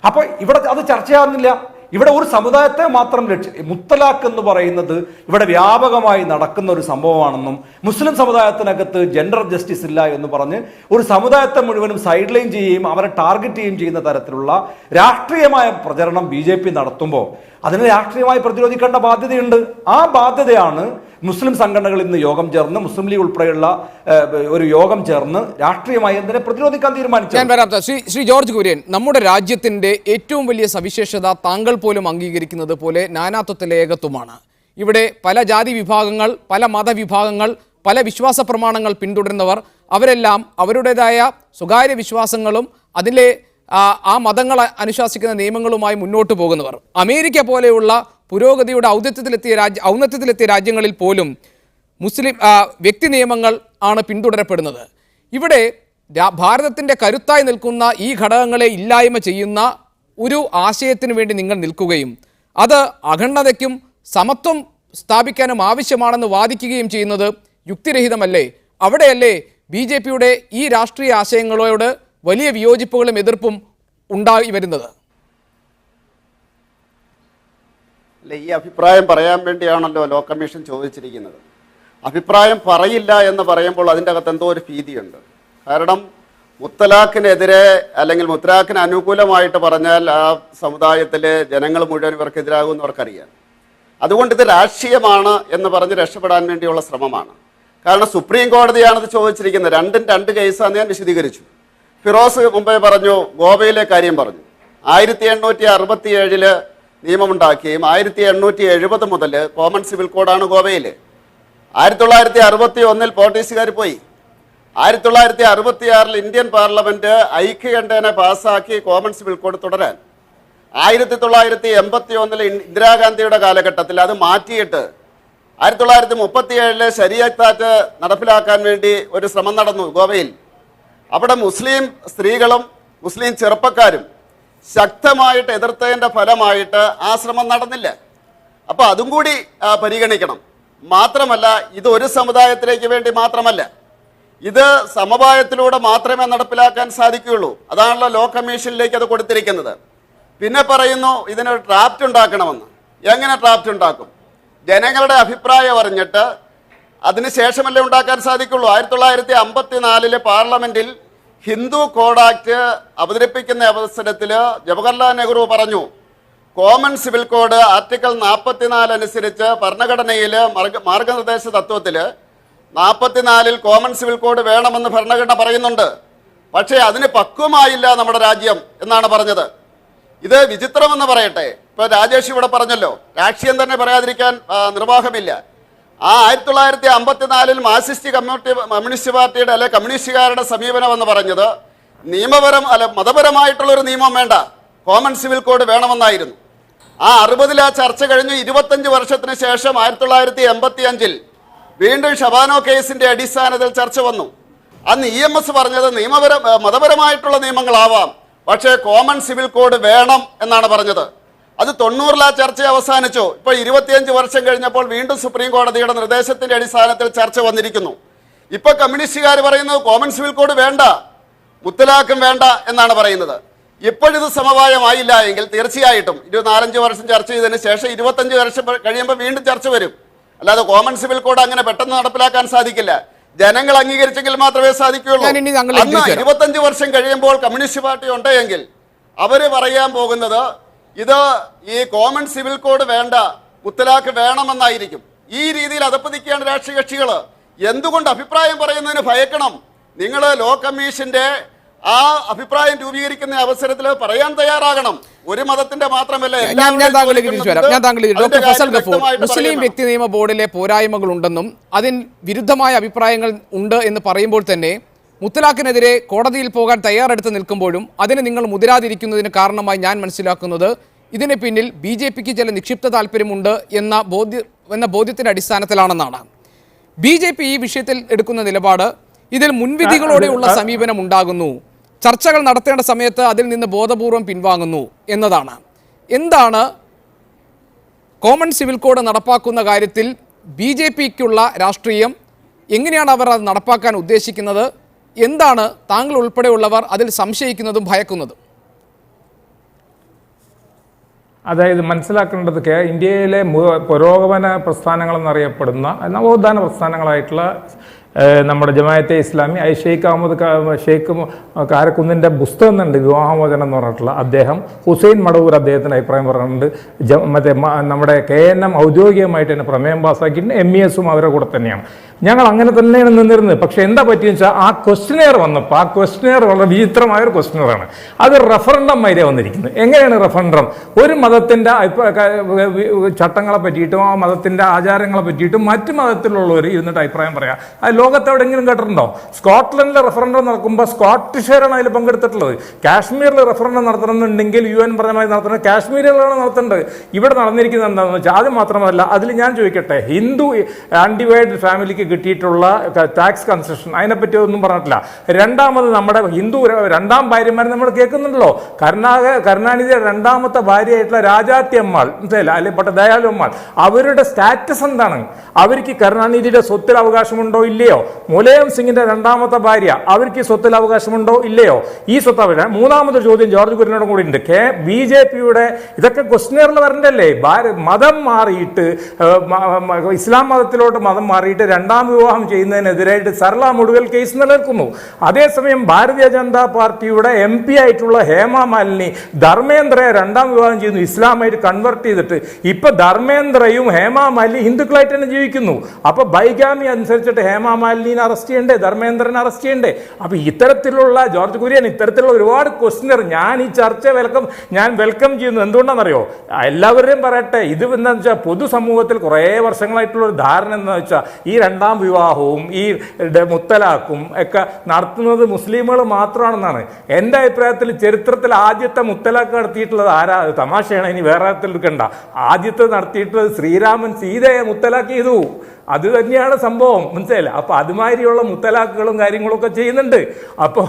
അപ്പോൾ ഇവിടെ അത് ചർച്ചയാകുന്നില്ല. ഇവിടെ ഒരു സമുദായത്തെ മാത്രം മുത്തലാഖ് എന്ന് പറയുന്നത് ഇവിടെ വ്യാപകമായി നടക്കുന്ന ഒരു സംഭവമാണെന്നും മുസ്ലിം സമുദായത്തിനകത്ത് ജെൻഡർ ജസ്റ്റിസ് ഇല്ല എന്ന് പറഞ്ഞ് ഒരു സമുദായത്തെ മുഴുവനും സൈഡ് ലൈൻ ചെയ്യുകയും അവരെ ടാർഗറ്റ് ചെയ്യുകയും ചെയ്യുന്ന തരത്തിലുള്ള രാഷ്ട്രീയമായ പ്രചരണം BJP നടത്തുമ്പോൾ അതിനെ രാഷ്ട്രീയമായി പ്രതിരോധിക്കേണ്ട ബാധ്യതയുണ്ട്. ആ ബാധ്യതയാണ് മുസ്ലിം സംഘടനകൾ ഇന്ന് യോഗം ചേർന്ന്, മുസ്ലിം ലീഗ് ഉൾപ്പെടെയുള്ള ഒരു യോഗം ചേർന്ന് രാഷ്ട്രീയമായി എന്തിനെ പ്രതിരോധിക്കാൻ തീരുമാനിച്ചു. ഞാൻ വരാം. ശ്രീ ജോർജ് കുര്യൻ, നമ്മുടെ രാജ്യത്തിന്റെ ഏറ്റവും വലിയ സവിശേഷത താങ്കൾ പോലും അംഗീകരിക്കുന്നത് പോലെ നാനാത്വത്തിലെ ഏകത്വമാണ്. ഇവിടെ പല ജാതി വിഭാഗങ്ങൾ, പല മതവിഭാഗങ്ങൾ, പല വിശ്വാസ പ്രമാണങ്ങൾ പിന്തുടരുന്നവർ, അവരെല്ലാം അവരുടേതായ സ്വകാര്യ വിശ്വാസങ്ങളും അതിലെ ആ മതങ്ങൾ അനുശാസിക്കുന്ന നിയമങ്ങളുമായി മുന്നോട്ട് പോകുന്നവർ. അമേരിക്ക പോലെയുള്ള പുരോഗതിയുടെ ഔന്നത്യത്തിലെത്തിയ രാജ്യങ്ങളിൽ പോലും മുസ്ലിം വ്യക്തി നിയമങ്ങൾ ആണ് പിന്തുടരപ്പെടുന്നത്. ഇവിടെ ഭാരതത്തിൻ്റെ കരുത്തായി നിൽക്കുന്ന ഈ ഘടകങ്ങളെ ഇല്ലായ്മ ചെയ്യുന്ന ഒരു ആശയത്തിന് വേണ്ടി നിങ്ങൾ നിൽക്കുകയും അത് അഖണ്ഡതയ്ക്കും സമത്വം സ്ഥാപിക്കാനും ആവശ്യമാണെന്ന് വാദിക്കുകയും ചെയ്യുന്നത് യുക്തിരഹിതമല്ലേ? അവിടെയല്ലേ BJPയുടെ ഈ രാഷ്ട്രീയ ആശയങ്ങളോട് വലിയ വിയോജിപ്പുകളും എതിർപ്പും ഉണ്ടായി വരുന്നത്? അല്ല, ഈ അഭിപ്രായം പറയാൻ വേണ്ടിയാണല്ലോ ലോ കമ്മീഷൻ ചോദിച്ചിരിക്കുന്നത്. അഭിപ്രായം പറയില്ല എന്ന് പറയുമ്പോൾ അതിൻ്റെ അകത്ത് എന്തോ ഒരു ഭീതിയുണ്ട്. കാരണം മുത്തലാഖിനെതിരെ അല്ലെങ്കിൽ മുത്തലാഖിന് അനുകൂലമായിട്ട് പറഞ്ഞാൽ ആ സമുദായത്തിലെ ജനങ്ങൾ മുഴുവൻ ഇവർക്കെതിരാകുമെന്ന് അവർക്കറിയാം. അതുകൊണ്ട് ഇത് രാഷ്ട്രീയമാണ് എന്ന് പറഞ്ഞ് രക്ഷപ്പെടാൻ വേണ്ടിയുള്ള ശ്രമമാണ്. കാരണം സുപ്രീം കോടതിയാണിത് ചോദിച്ചിരിക്കുന്നത്. രണ്ടും രണ്ട് കേസാന്ന് ഞാൻ വിശദീകരിച്ചു. ഫിറോസ് മുമ്പേ പറഞ്ഞു, ഗോവയിലെ കാര്യം പറഞ്ഞു. 1867 നിയമമുണ്ടാക്കുകയും 1870 മുതൽ കോമൺ സിവിൽ കോഡാണ് ഗോവയിൽ. 1961 പോർട്ടീസുകാർ പോയി. 1966 ഇന്ത്യൻ പാർലമെന്റ് ഐക്യകണ്ഠേന പാസ്സാക്കി കോമൺ സിവിൽ കോഡ് തുടരാൻ. 1981 ഇന്ദിരാഗാന്ധിയുടെ കാലഘട്ടത്തിൽ അത് മാറ്റിയിട്ട് 1937 ശരിയത്ത് ആക്ട് നടപ്പിലാക്കാൻ വേണ്ടി ഒരു ശ്രമം നടന്നു ഗോവയിൽ. അവിടെ മുസ്ലിം സ്ത്രീകളും മുസ്ലിം ചെറുപ്പക്കാരും ശക്തമായിട്ട് എതിർത്തതിൻ്റെ ഫലമായിട്ട് ആ ശ്രമം നടന്നില്ല. അപ്പോൾ അതും കൂടി പരിഗണിക്കണം. മാത്രമല്ല ഇത് ഒരു സമുദായത്തിലേക്ക് വേണ്ടി മാത്രമല്ല, ഇത് സമവായത്തിലൂടെ മാത്രമേ നടപ്പിലാക്കാൻ സാധിക്കുകയുള്ളൂ. അതാണല്ലോ ലോ കമ്മീഷനിലേക്ക് അത് കൊടുത്തിരിക്കുന്നത്. പിന്നെ പറയുന്നു ഇതിന് ഡ്രാഫ്റ്റ് ഉണ്ടാക്കണമെന്ന്. എങ്ങനെ ഡ്രാഫ്റ്റ് ഉണ്ടാക്കും? ജനങ്ങളുടെ അഭിപ്രായം അറിഞ്ഞിട്ട് അതിനുശേഷമല്ലേ ഉണ്ടാക്കാൻ സാധിക്കുള്ളൂ. 1954 പാർലമെന്റിൽ ഹിന്ദു കോഡ് ആക്ട് അവതരിപ്പിക്കുന്ന അവസരത്തിൽ ജവഹർലാൽ നെഹ്റു പറഞ്ഞു, കോമൺ സിവിൽ കോഡ് ആർട്ടിക്കിൾ 44 അനുസരിച്ച് ഭരണഘടനയിൽ മാർഗനിർദ്ദേശ തത്വത്തിൽ 44 കോമൺ സിവിൽ കോഡ് വേണമെന്ന് ഭരണഘടന പറയുന്നുണ്ട്. പക്ഷേ അതിന് പക്വമായില്ല നമ്മുടെ രാജ്യം എന്നാണ് പറഞ്ഞത്. ഇത് വിചിത്രമെന്ന് പറയട്ടെ. ഇപ്പൊ രാജേഷ് ഇവിടെ പറഞ്ഞല്ലോ, രാഷ്ട്രീയം തന്നെ പറയാതിരിക്കാൻ നിർവാഹമില്ല. ആ 1954 മാർക്സിസ്റ്റ് കമ്മ്യൂണിസ്റ്റ് പാർട്ടിയുടെ അല്ലെ കമ്മ്യൂണിസ്റ്റുകാരുടെ സമീപനം എന്ന് പറഞ്ഞത് മതപരമായിട്ടുള്ളൊരു നിയമം വേണ്ട, കോമൺ സിവിൽ കോഡ് വേണമെന്നായിരുന്നു. ആ 60 ചർച്ച കഴിഞ്ഞു. 25 വർഷത്തിന് ശേഷം 1985 വീണ്ടും ഷബാനോ കേസിന്റെ അടിസ്ഥാനത്തിൽ ചർച്ച വന്നു. അന്ന് EMS പറഞ്ഞത് മതപരമായിട്ടുള്ള നിയമങ്ങളാവാം, പക്ഷേ കോമൺ സിവിൽ കോഡ് വേണം എന്നാണ് പറഞ്ഞത്. അത് 90 ചർച്ച അവസാനിച്ചു. ഇപ്പോൾ 25 വർഷം കഴിഞ്ഞപ്പോൾ വീണ്ടും സുപ്രീം കോടതിയുടെ നിർദ്ദേശത്തിന്റെ അടിസ്ഥാനത്തിൽ ചർച്ച വന്നിരിക്കുന്നു. ഇപ്പൊ കമ്മ്യൂണിസ്റ്റുകാർ പറയുന്നത് കോമൺ സിവിൽ കോഡ് വേണ്ട, മുത്തലാഖും വേണ്ട എന്നാണ് പറയുന്നത്. ഇപ്പോഴിത് സമവായമായില്ല എങ്കിൽ തീർച്ചയായിട്ടും 24-25 വർഷം ചർച്ച ചെയ്തതിന് ശേഷം 25 വർഷം കഴിയുമ്പോൾ വീണ്ടും ചർച്ച വരും. അല്ലാതെ കോമൺ സിവിൽ കോഡ് അങ്ങനെ പെട്ടെന്ന് നടപ്പിലാക്കാൻ സാധിക്കില്ല. ജനങ്ങൾ അംഗീകരിച്ചെങ്കിൽ മാത്രമേ സാധിക്കുകയുള്ളൂ. അന്ന് 25 വർഷം കഴിയുമ്പോൾ കമ്മ്യൂണിസ്റ്റ് പാർട്ടി ഉണ്ടെങ്കിൽ അവര് പറയാൻ പോകുന്നത് ഇത് ഈ കോമൺ സിവിൽ കോഡ് വേണ്ട, മുത്തലാഖ് വേണമെന്നായിരിക്കും. ഈ രീതിയിൽ അധപ്പതിക്കുകയാണ് രാഷ്ട്രീയ കക്ഷികൾ. എന്തുകൊണ്ട് അഭിപ്രായം പറയുന്നതിന് ഭയക്കണം? നിങ്ങൾ ലോ കമ്മീഷന്റെ ആ അഭിപ്രായം രൂപീകരിക്കുന്ന അവസരത്തിൽ പറയാൻ തയ്യാറാകണം. ഒരു മതത്തിന്റെ മാത്രമല്ല. ഡോക്ടർ ഫസൽ ഗഫൂർ, മുസ്ലിം വ്യക്തി നിയമ ബോർഡിലെ പോരായ്മകൾ ഉണ്ടെന്നും അതിന് വിരുദ്ധമായ അഭിപ്രായങ്ങൾ ഉണ്ട് എന്ന് പറയുമ്പോൾ തന്നെ മുത്തലാഖിനെതിരെ കോടതിയിൽ പോകാൻ തയ്യാറെടുത്ത് നിൽക്കുമ്പോഴും അതിന് നിങ്ങൾ മുതിരാതിരിക്കുന്നതിന് കാരണമായി ഞാൻ മനസ്സിലാക്കുന്നത് ഇതിന് പിന്നിൽ BJPക്ക് ചില നിക്ഷിപ്ത താല്പര്യമുണ്ട് എന്ന ബോധ്യത്തിന്റെ അടിസ്ഥാനത്തിലാണെന്നാണ്. BJP ഈ വിഷയത്തിൽ എടുക്കുന്ന നിലപാട് ഇതിൽ മുൻവിധികളോടെയുള്ള സമീപനം ഉണ്ടാകുന്നു, ചർച്ചകൾ നടത്തേണ്ട സമയത്ത് അതിൽ നിന്ന് ബോധപൂർവം പിൻവാങ്ങുന്നു എന്നതാണ്. എന്താണ് കോമൺ സിവിൽ കോഡ് നടപ്പാക്കുന്ന കാര്യത്തിൽ BJPക്കുള്ള രാഷ്ട്രീയം? എങ്ങനെയാണ് അവർ അത് നടപ്പാക്കാൻ ഉദ്ദേശിക്കുന്നത്? എന്താണ് താങ്കൾ ഉൾപ്പെടെയുള്ളവർ അതിൽ സംശയിക്കുന്നതും ഭയക്കുന്നതും? അതായത് മനസ്സിലാക്കേണ്ടത് ഇന്ത്യയിലെ പുരോഗമന പ്രസ്ഥാനങ്ങളെന്നറിയപ്പെടുന്ന നവോത്ഥാന പ്രസ്ഥാനങ്ങളായിട്ടുള്ള നമ്മുടെ ജമാഅത്തെ ഇസ്ലാമി ഷെയ്ഖ് കാരക്കുന്നിൻ്റെ പുസ്തകം ഉണ്ട്, വിവാഹമോചനം എന്ന് പറഞ്ഞിട്ടുള്ള. അദ്ദേഹം ഹുസൈൻ മടവൂർ അദ്ദേഹത്തിൻ്റെ അഭിപ്രായം പറഞ്ഞിട്ടുണ്ട്. നമ്മുടെ KNM ഔദ്യോഗികമായിട്ട് തന്നെ പ്രമേയം പാസ്സാക്കിയിട്ടുണ്ട്. MESും അവരുടെ കൂടെ തന്നെയാണ്. ഞങ്ങൾ അങ്ങനെ തന്നെയാണ് നിന്നിരുന്നത്. പക്ഷേ എന്താ പറ്റിയെന്ന് വെച്ചാൽ ആ ക്വസ്റ്റ്യനെയർ വന്നപ്പോൾ ആ ക്വസ്റ്റ്യനെയർ വളരെ വിചിത്രമായൊരു ക്വസ്റ്റ്യനെയറാണ്. അത് റഫറൻഡം മാതിരിയാണ് വന്നിരിക്കുന്നത്. എങ്ങനെയാണ് റഫറൻഡം? ഒരു മതത്തിൻ്റെ ചട്ടങ്ങളെ പറ്റിയിട്ടും ആ മതത്തിൻ്റെ ആചാരങ്ങളെ പറ്റിയിട്ടും മറ്റു മതത്തിലുള്ളവർ ഇരുന്നിട്ട് അഭിപ്രായം പറയാം. അത് ലോകത്ത് എവിടെയെങ്കിലും കേട്ടിട്ടുണ്ടോ? സ്കോട്ട്ലൻഡിലെ റഫറൻഡം നടക്കുമ്പോൾ സ്കോട്ടിഷുകാരാണ് അതിൽ പങ്കെടുത്തിട്ടുള്ളത്. കാശ്മീരിൽ റഫറൻഡം നടത്തണമെന്നുണ്ടെങ്കിൽ UN പ്രധാനമായി നടത്തുന്നത് കാശ്മീരിലാണ് നടത്തേണ്ടത്. ഇവിടെ നടന്നിരിക്കുന്നത് എന്താണെന്ന് വെച്ചാൽ അത് മാത്രമല്ല. അതിൽ ഞാൻ ചോദിക്കട്ടെ, ഹിന്ദു അൺഡിവൈഡഡ് ഫാമിലിക്ക് കിട്ടിയിട്ടുള്ള ടാക്സ് കൺസെഷൻ അതിനെപ്പറ്റി ഒന്നും പറഞ്ഞിട്ടില്ല. രണ്ടാമത് നമ്മുടെ ഹിന്ദു രണ്ടാം ഭാര്യമാരെ നമ്മൾ കേൾക്കുന്നുണ്ടല്ലോ. കരുണാനിധിയുടെ രണ്ടാമത്തെ ഭാര്യയായിട്ടുള്ള രാജാത്തി അമ്മാൾ അല്ലെങ്കിൽ ദയാലു അമ്മാൾ, അവരുടെ സ്റ്റാറ്റസ് എന്താണ്? അവർക്ക് കരുണാനിധിയുടെ സ്വത്തിൽ അവകാശമുണ്ടോ ഇല്ലയോ? മുലായം സിംഗിന്റെ രണ്ടാമത്തെ ഭാര്യ, അവർക്ക് സ്വത്തിൽ അവകാശമുണ്ടോ ഇല്ലയോ? ഈ സ്വത്ത് അവകാശം. മൂന്നാമത്തെ ചോദ്യം ജോർജ് കുര്യനോടും കൂടി ഉണ്ട്. BJPയുടെ ഇതൊക്കെ ക്വസ്റ്റ്യനിയറിൽ വരണ്ടല്ലേ? മതം മാറിയിട്ട് ഇസ്ലാം മതത്തിലോട്ട് മതം മാറിയിട്ട് രണ്ടാം വിവാഹം ചെയ്യുന്നതിനെതിരായിട്ട് സർല മുടുകൽ കേസ് നിലനിൽക്കുന്നു. അതേസമയം ഭാരതീയ ജനതാ പാർട്ടിയുടെ MP ആയിട്ടുള്ള ഹേമ മാലിനി ധർമ്മേന്ദ്രയെ രണ്ടാം വിവാഹം ചെയ്യുന്നു, ഇസ്ലാമായിട്ട് കൺവെർട്ട് ചെയ്തിട്ട്. ഇപ്പൊ ധർമ്മേന്ദ്രയും ഹേമ മാലിനി ഹിന്ദുക്കളായിട്ട് തന്നെ ജീവിക്കുന്നു. അപ്പൊ ബൈഗാമി അനുസരിച്ചിട്ട് ഹേമ മാലിനിനെ അറസ്റ്റ് ചെയ്യണ്ടേ? ധർമ്മേന്ദ്രനെ അറസ്റ്റ് ചെയ്യണ്ടേ? അപ്പൊ ഇത്തരത്തിലുള്ള ജോർജ് കുര്യൻ ഇത്തരത്തിലുള്ള ഒരുപാട് ക്വസ്റ്റ്യനർ ഞാൻ ഈ ചർച്ച വെൽക്കം ചെയ്യുന്നു. എന്തുകൊണ്ടാണെന്നറിയോ? എല്ലാവരുടെയും പറയട്ടെ, ഇത് എന്താണെന്ന് വെച്ചാൽ പൊതുസമൂഹത്തിൽ കുറേ വർഷങ്ങളായിട്ടുള്ള ഒരു ധാരണ എന്താണെന്ന് വെച്ചാൽ ഈ രണ്ടാം വിവാഹവും ഈ മുത്തലാഖും ഒക്കെ നടത്തുന്നത് മുസ്ലിമുകൾ മാത്രമാണെന്നാണ് എൻ്റെ അഭിപ്രായത്തിൽ. ചരിത്രത്തിൽ ആദ്യത്തെ മുത്തലാഖ് നടത്തിയിട്ടുള്ളത് ആരാ? തമാശയാണ്, ഇനി വേറെ എടുക്കണ്ട. ആദ്യത്തെ നടത്തിയിട്ടുള്ളത് ശ്രീരാമൻ സീതയെ മുത്തലാഖ് ചെയ്തു. അത് തന്നെയാണ് സംഭവം, മനസ്സിലായില്ല? അപ്പോൾ അതുമാതിരിയുള്ള മുത്തലാഖുകളും കാര്യങ്ങളൊക്കെ ചെയ്യുന്നുണ്ട്. അപ്പോൾ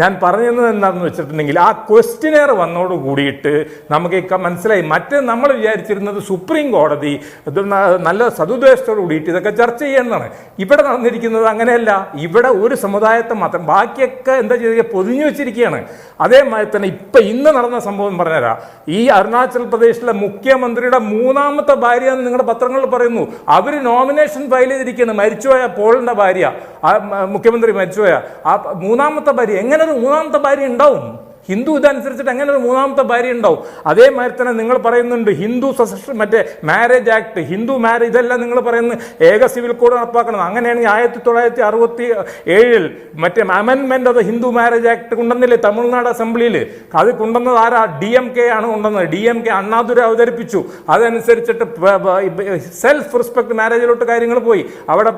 ഞാൻ പറഞ്ഞത് എന്താണെന്ന് വെച്ചിട്ടുണ്ടെങ്കിൽ ആ ക്വസ്റ്റ്യനെയർ വന്നോട് കൂടിയിട്ട് നമുക്ക് മനസ്സിലായി. മറ്റേ നമ്മൾ വിചാരിച്ചിരുന്നത് സുപ്രീം കോടതി ഇത് നല്ല സതുദ്ദേശത്തോട് കൂടിയിട്ട് ഇതൊക്കെ ചർച്ച ചെയ്യണമെന്നാണ്. ഇവിടെ നടന്നിരിക്കുന്നത് അങ്ങനെയല്ല. ഇവിടെ ഒരു സമുദായത്തെ മാത്രം, ബാക്കിയൊക്കെ എന്താ ചെയ്യുക, പൊതിഞ്ഞു വെച്ചിരിക്കുകയാണ്. അതേമാതിരി തന്നെ ഇന്ന് നടന്ന സംഭവം പറഞ്ഞുതരാം. ഈ അരുണാചൽ പ്രദേശിലെ മുഖ്യമന്ത്രിയുടെ 3ാമത്തെ ഭാര്യ എന്ന് നിങ്ങളുടെ പത്രങ്ങളിൽ പറയുന്നു. അവർ നോമിനേഷൻ ഫയൽ ചെയ്തിരിക്കുകയാണ്. മരിച്ചുപോയ പോളിന്റെ ഭാര്യ, മുഖ്യമന്ത്രി മരിച്ചുപോയ ആ 3ാമത്തെ ഭാര്യ. എങ്ങനെ ഒരു 3ാമത്തെ ഭാര്യ ഉണ്ടാവും? ഹിന്ദു ഇതനുസരിച്ചിട്ട് എങ്ങനെ ഒരു 3ാമത്തെ ഭാര്യ ഉണ്ടാവും? അതേമാതിരി തന്നെ നിങ്ങൾ പറയുന്നുണ്ട് ഹിന്ദു മറ്റേ മാരേജ് ആക്ട്, ഹിന്ദു മാരേജ്, ഇതെല്ലാം നിങ്ങൾ പറയുന്നത് ഏക സിവിൽ കോഡ് നടപ്പാക്കണം. അങ്ങനെയാണെങ്കിൽ 1967 മറ്റേ അമെൻമെന്റ് ഓഫ് ഹിന്ദു മാരേജ് ആക്ട് കൊണ്ടുവന്നില്ലേ തമിഴ്നാട് അസംബ്ലിയിൽ? അത് കൊണ്ടുവന്നത് ആരാ? DMK ആണ് കൊണ്ടുവന്നത്. DMK അണ്ണാദുര അവതരിപ്പിച്ചു. അതനുസരിച്ചിട്ട് സെൽഫ് റെസ്പെക്ട് മാരേജിലോട്ട് കാര്യങ്ങൾ പോയി. അവിടെ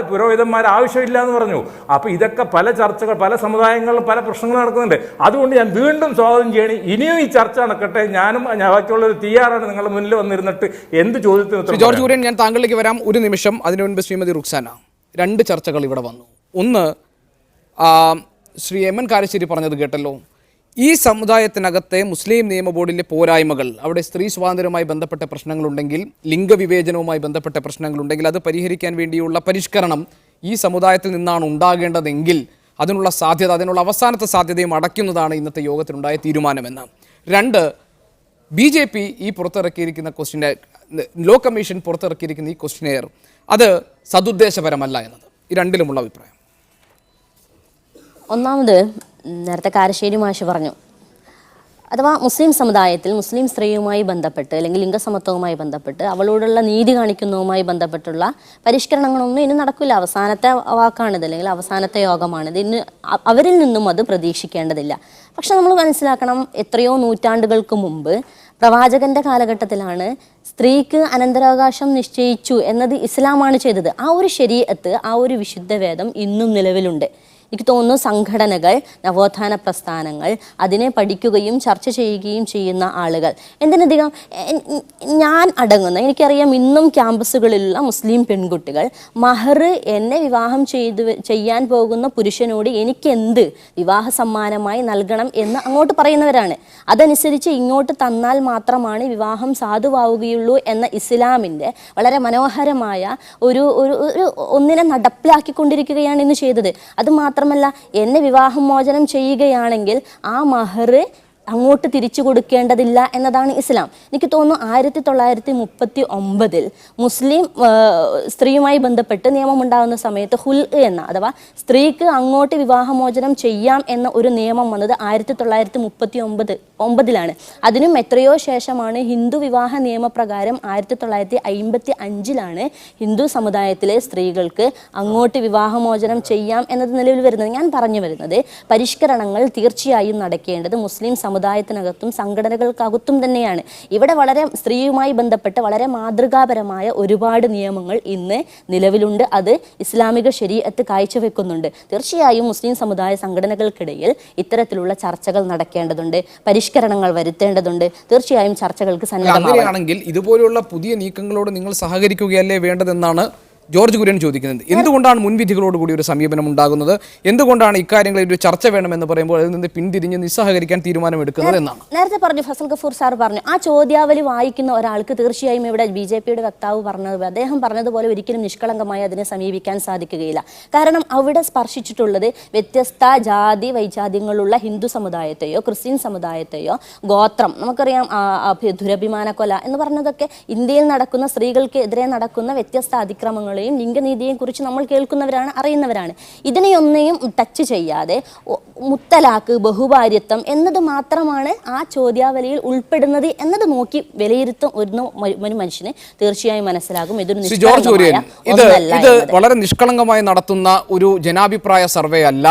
പുരോഹിതന്മാർ ആവശ്യമില്ല എന്ന് പറഞ്ഞു. അപ്പൊ ഇതൊക്കെ പല ചർച്ചകൾ, പല സമുദായങ്ങളിലും പല പ്രശ്നങ്ങൾ നടക്കുന്നുണ്ട്. അതുകൊണ്ട് ഞാൻ വീണ്ടും സ്വാഗതം ചെയ്യണം. ഇനിയും ഈ ചർച്ച നടക്കട്ടെ. ഞാനും ബാക്കിയുള്ളവർ തയ്യാറാണ് നിങ്ങളുടെ മുന്നിൽ വന്നിരുന്നിട്ട് എന്ത് ചോദ്യത്തിന്. ജോർജ് കുര്യൻ, ഞാൻ താങ്കളിലേക്ക് വരാം ഒരു നിമിഷം. അതിനു മുൻപ് ശ്രീമതി റുക്സാന, 2 ചർച്ചകൾ ഇവിടെ വന്നു. ഒന്ന്, ശ്രീ MN കാരശ്ശേരി പറഞ്ഞത് കേട്ടല്ലോ, ഈ സമുദായത്തിനകത്തെ മുസ്ലിം നിയമ ബോർഡിലെ പോരായ്മകൾ, അവിടെ സ്ത്രീ സ്വാതന്ത്ര്യവുമായി ബന്ധപ്പെട്ട പ്രശ്നങ്ങളുണ്ടെങ്കിൽ, ലിംഗവിവേചനവുമായി ബന്ധപ്പെട്ട പ്രശ്നങ്ങളുണ്ടെങ്കിൽ അത് പരിഹരിക്കാൻ വേണ്ടിയുള്ള പരിഷ്കരണം ഈ സമുദായത്തിൽ നിന്നാണ് ഉണ്ടാകേണ്ടതെങ്കിൽ അതിനുള്ള സാധ്യത, അതിനുള്ള അവസാനത്തെ സാധ്യതയും അടയ്ക്കുന്നതാണ് ഇന്നത്തെ യോഗത്തിനുണ്ടായ തീരുമാനമെന്ന്. 2, BJP ഈ പുറത്തിറക്കിയിരിക്കുന്ന ക്വസ്റ്റ്യനെയർ, ലോ കമ്മീഷൻ പുറത്തിറക്കിയിരിക്കുന്ന ഈ ക്വസ്റ്റ്യനെയർ അത് സതുദ്ദേശപരമല്ല എന്നത്. ഈ രണ്ടിലുമുള്ള അഭിപ്രായം. ഒന്നാമത്, നേരത്തെ കാരശ്ശേരി മാഷ് പറഞ്ഞു, അഥവാ മുസ്ലിം സമുദായത്തിൽ മുസ്ലിം സ്ത്രീയുമായി ബന്ധപ്പെട്ട് അല്ലെങ്കിൽ ലിംഗസമത്വവുമായി ബന്ധപ്പെട്ട് അവളോടുള്ള നീതി കാണിക്കുന്നതുമായി ബന്ധപ്പെട്ടുള്ള പരിഷ്കരണങ്ങളൊന്നും ഇനി നടക്കില്ല. അവസാനത്തെ വാക്കാണിത്, അല്ലെങ്കിൽ അവസാനത്തെ യോഗമാണിത്. ഇന്ന് അവരിൽ നിന്നും അത് പ്രതീക്ഷിക്കേണ്ടതില്ല. പക്ഷെ നമ്മൾ മനസ്സിലാക്കണം, എത്രയോ നൂറ്റാണ്ടുകൾക്ക് മുമ്പ് പ്രവാചകന്റെ കാലഘട്ടത്തിലാണ് സ്ത്രീക്ക് അനന്തരാവകാശം നിശ്ചയിച്ചു എന്നത് ഇസ്ലാമാണ് ചെയ്തത്. ആ ഒരു ശരീഅത്ത്, ആ ഒരു വിശുദ്ധ വേദം ഇന്നും നിലവിലുണ്ട്. എനിക്ക് തോന്നുന്നു സംഘടനകൾ, നവോത്ഥാന പ്രസ്ഥാനങ്ങൾ അതിനെ പഠിക്കുകയും ചർച്ച ചെയ്യുകയും ചെയ്യുന്ന ആളുകൾ, എന്തിനധികം ഞാൻ അടങ്ങുന്ന, എനിക്കറിയാം ഇന്നും ക്യാമ്പസുകളിലുള്ള മുസ്ലിം പെൺകുട്ടികൾ മഹർ എന്നെ വിവാഹം ചെയ്യാൻ പോകുന്ന പുരുഷനോട് എനിക്കെന്ത് വിവാഹ സമ്മാനമായി നൽകണം എന്ന് അങ്ങോട്ട് പറയുന്നവരാണ്. അതനുസരിച്ച് ഇങ്ങോട്ട് തന്നാൽ മാത്രമാണ് വിവാഹം സാധുവാവുകയുള്ളൂ എന്ന ഇസ്ലാമിൻ്റെ വളരെ മനോഹരമായ ഒരു ഒന്നിനെ നടപ്പിലാക്കിക്കൊണ്ടിരിക്കുകയാണ് ഇന്ന് ചെയ്തത്. അത് മാത്രമല്ല, എന്നെ വിവാഹമോചനം ചെയ്യുകയാണെങ്കിൽ ആ മഹർ അങ്ങോട്ട് തിരിച്ചു കൊടുക്കേണ്ടതില്ല എന്നതാണ് ഇസ്ലാം. എനിക്ക് തോന്നുന്നു 1939 മുസ്ലിം സ്ത്രീയുമായി ബന്ധപ്പെട്ട് നിയമമുണ്ടാകുന്ന സമയത്ത് ഹുൽ എന്ന, അഥവാ സ്ത്രീക്ക് അങ്ങോട്ട് വിവാഹമോചനം ചെയ്യാം എന്ന ഒരു നിയമം വന്നത് 1939 അതിനും എത്രയോ ശേഷമാണ് ഹിന്ദു വിവാഹ നിയമപ്രകാരം 1955 ഹിന്ദു സമുദായത്തിലെ സ്ത്രീകൾക്ക് അങ്ങോട്ട് വിവാഹമോചനം ചെയ്യാം എന്നത് നിലവിൽ വരുന്നത്. ഞാൻ പറഞ്ഞു വരുന്നത്, പരിഷ്കരണങ്ങൾ തീർച്ചയായും നടക്കേണ്ടത് മുസ്ലിം സമുദായത്തിനകത്തും സംഘടനകൾക്കകത്തും തന്നെയാണ്. ഇവിടെ വളരെ സ്ത്രീയുമായി ബന്ധപ്പെട്ട് വളരെ മാതൃകാപരമായ ഒരുപാട് നിയമങ്ങൾ ഇന്ന് നിലവിലുണ്ട്. അത് ഇസ്ലാമിക ശരീഅത്ത് കാഴ്ചവെക്കുന്നുണ്ട്. തീർച്ചയായും മുസ്ലിം സമുദായ സംഘടനകൾക്കിടയിൽ ഇത്തരത്തിലുള്ള ചർച്ചകൾ നടക്കേണ്ടതുണ്ട്, പരിഷ്കരണങ്ങൾ വരുത്തേണ്ടതുണ്ട്. തീർച്ചയായും ചർച്ചകൾക്ക് സന്നദ്ധമാണെങ്കിൽ ഇതുപോലുള്ള പുതിയ നീക്കങ്ങളോട് നിങ്ങൾ സഹകരിക്കുകയല്ലേ വേണ്ടതെന്നാണ് ജോർജ് കുര്യൻ ചോദിക്കുന്നത്. എന്തുകൊണ്ടാണ് മുൻവിധികളോടുകൂടി ഒരു സമീപനം ഉണ്ടാകുന്നത്? എന്തുകൊണ്ടാണ് ഇക്കാര്യങ്ങളിൽ ഒരു ചർച്ച വേണമെന്ന് പറയുമ്പോൾ അതിൽ നിന്ന് പിന്തിരിഞ്ഞ് നിസ്സഹകരിക്കാൻ തീരുമാനമെടുക്കുന്നത് എന്നാണ് നേരത്തെ പറഞ്ഞു. ഫസൽ ഗഫൂർ സാർ പറഞ്ഞു, ആ ചോദ്യാവലി വായിക്കുന്ന ഒരാൾക്ക് തീർച്ചയായും ഇവിടെ BJPയുടെ വക്താവ് പറഞ്ഞത്, അദ്ദേഹം പറഞ്ഞതുപോലെ ഒരിക്കലും നിഷ്കളങ്കമായി അതിനെ സമീപിക്കാൻ സാധിക്കുകയില്ല. കാരണം അവിടെ സ്പർശിച്ചിട്ടുള്ളത് വ്യത്യസ്ത ജാതി വൈജാത്യങ്ങളുള്ള ഹിന്ദു സമുദായത്തെയോ ക്രിസ്ത്യൻ സമുദായത്തെയോ ഗോത്രം, നമുക്കറിയാം ദുരഭിമാന കൊല എന്ന് പറഞ്ഞതൊക്കെ ഇന്ത്യയിൽ നടക്കുന്ന സ്ത്രീകൾക്ക് എതിരെ നടക്കുന്ന വ്യത്യസ്ത അതിക്രമങ്ങൾ ലിംഗനീതിയെയും കുറിച്ച് നമ്മൾ കേൾക്കുന്നവരാണ്, അറിയുന്നവരാണ്. ഇതിനെയൊന്നെയും ടച്ച് ചെയ്യാതെ മുത്തലാഖ്, ബഹുഭാര്യത്വം എന്നത് മാത്രമാണ് ആ ചോദ്യാവലിയിൽ ഉൾപ്പെടുന്നത് എന്നത് നോക്കി വിലയിരുത്തും ഒരു മനുഷ്യന് തീർച്ചയായും മനസ്സിലാകും ഇതൊരു ഇത് വളരെ നിഷ്കളങ്കമായി നടത്തുന്ന ഒരു ജനാഭിപ്രായ സർവേ അല്ല.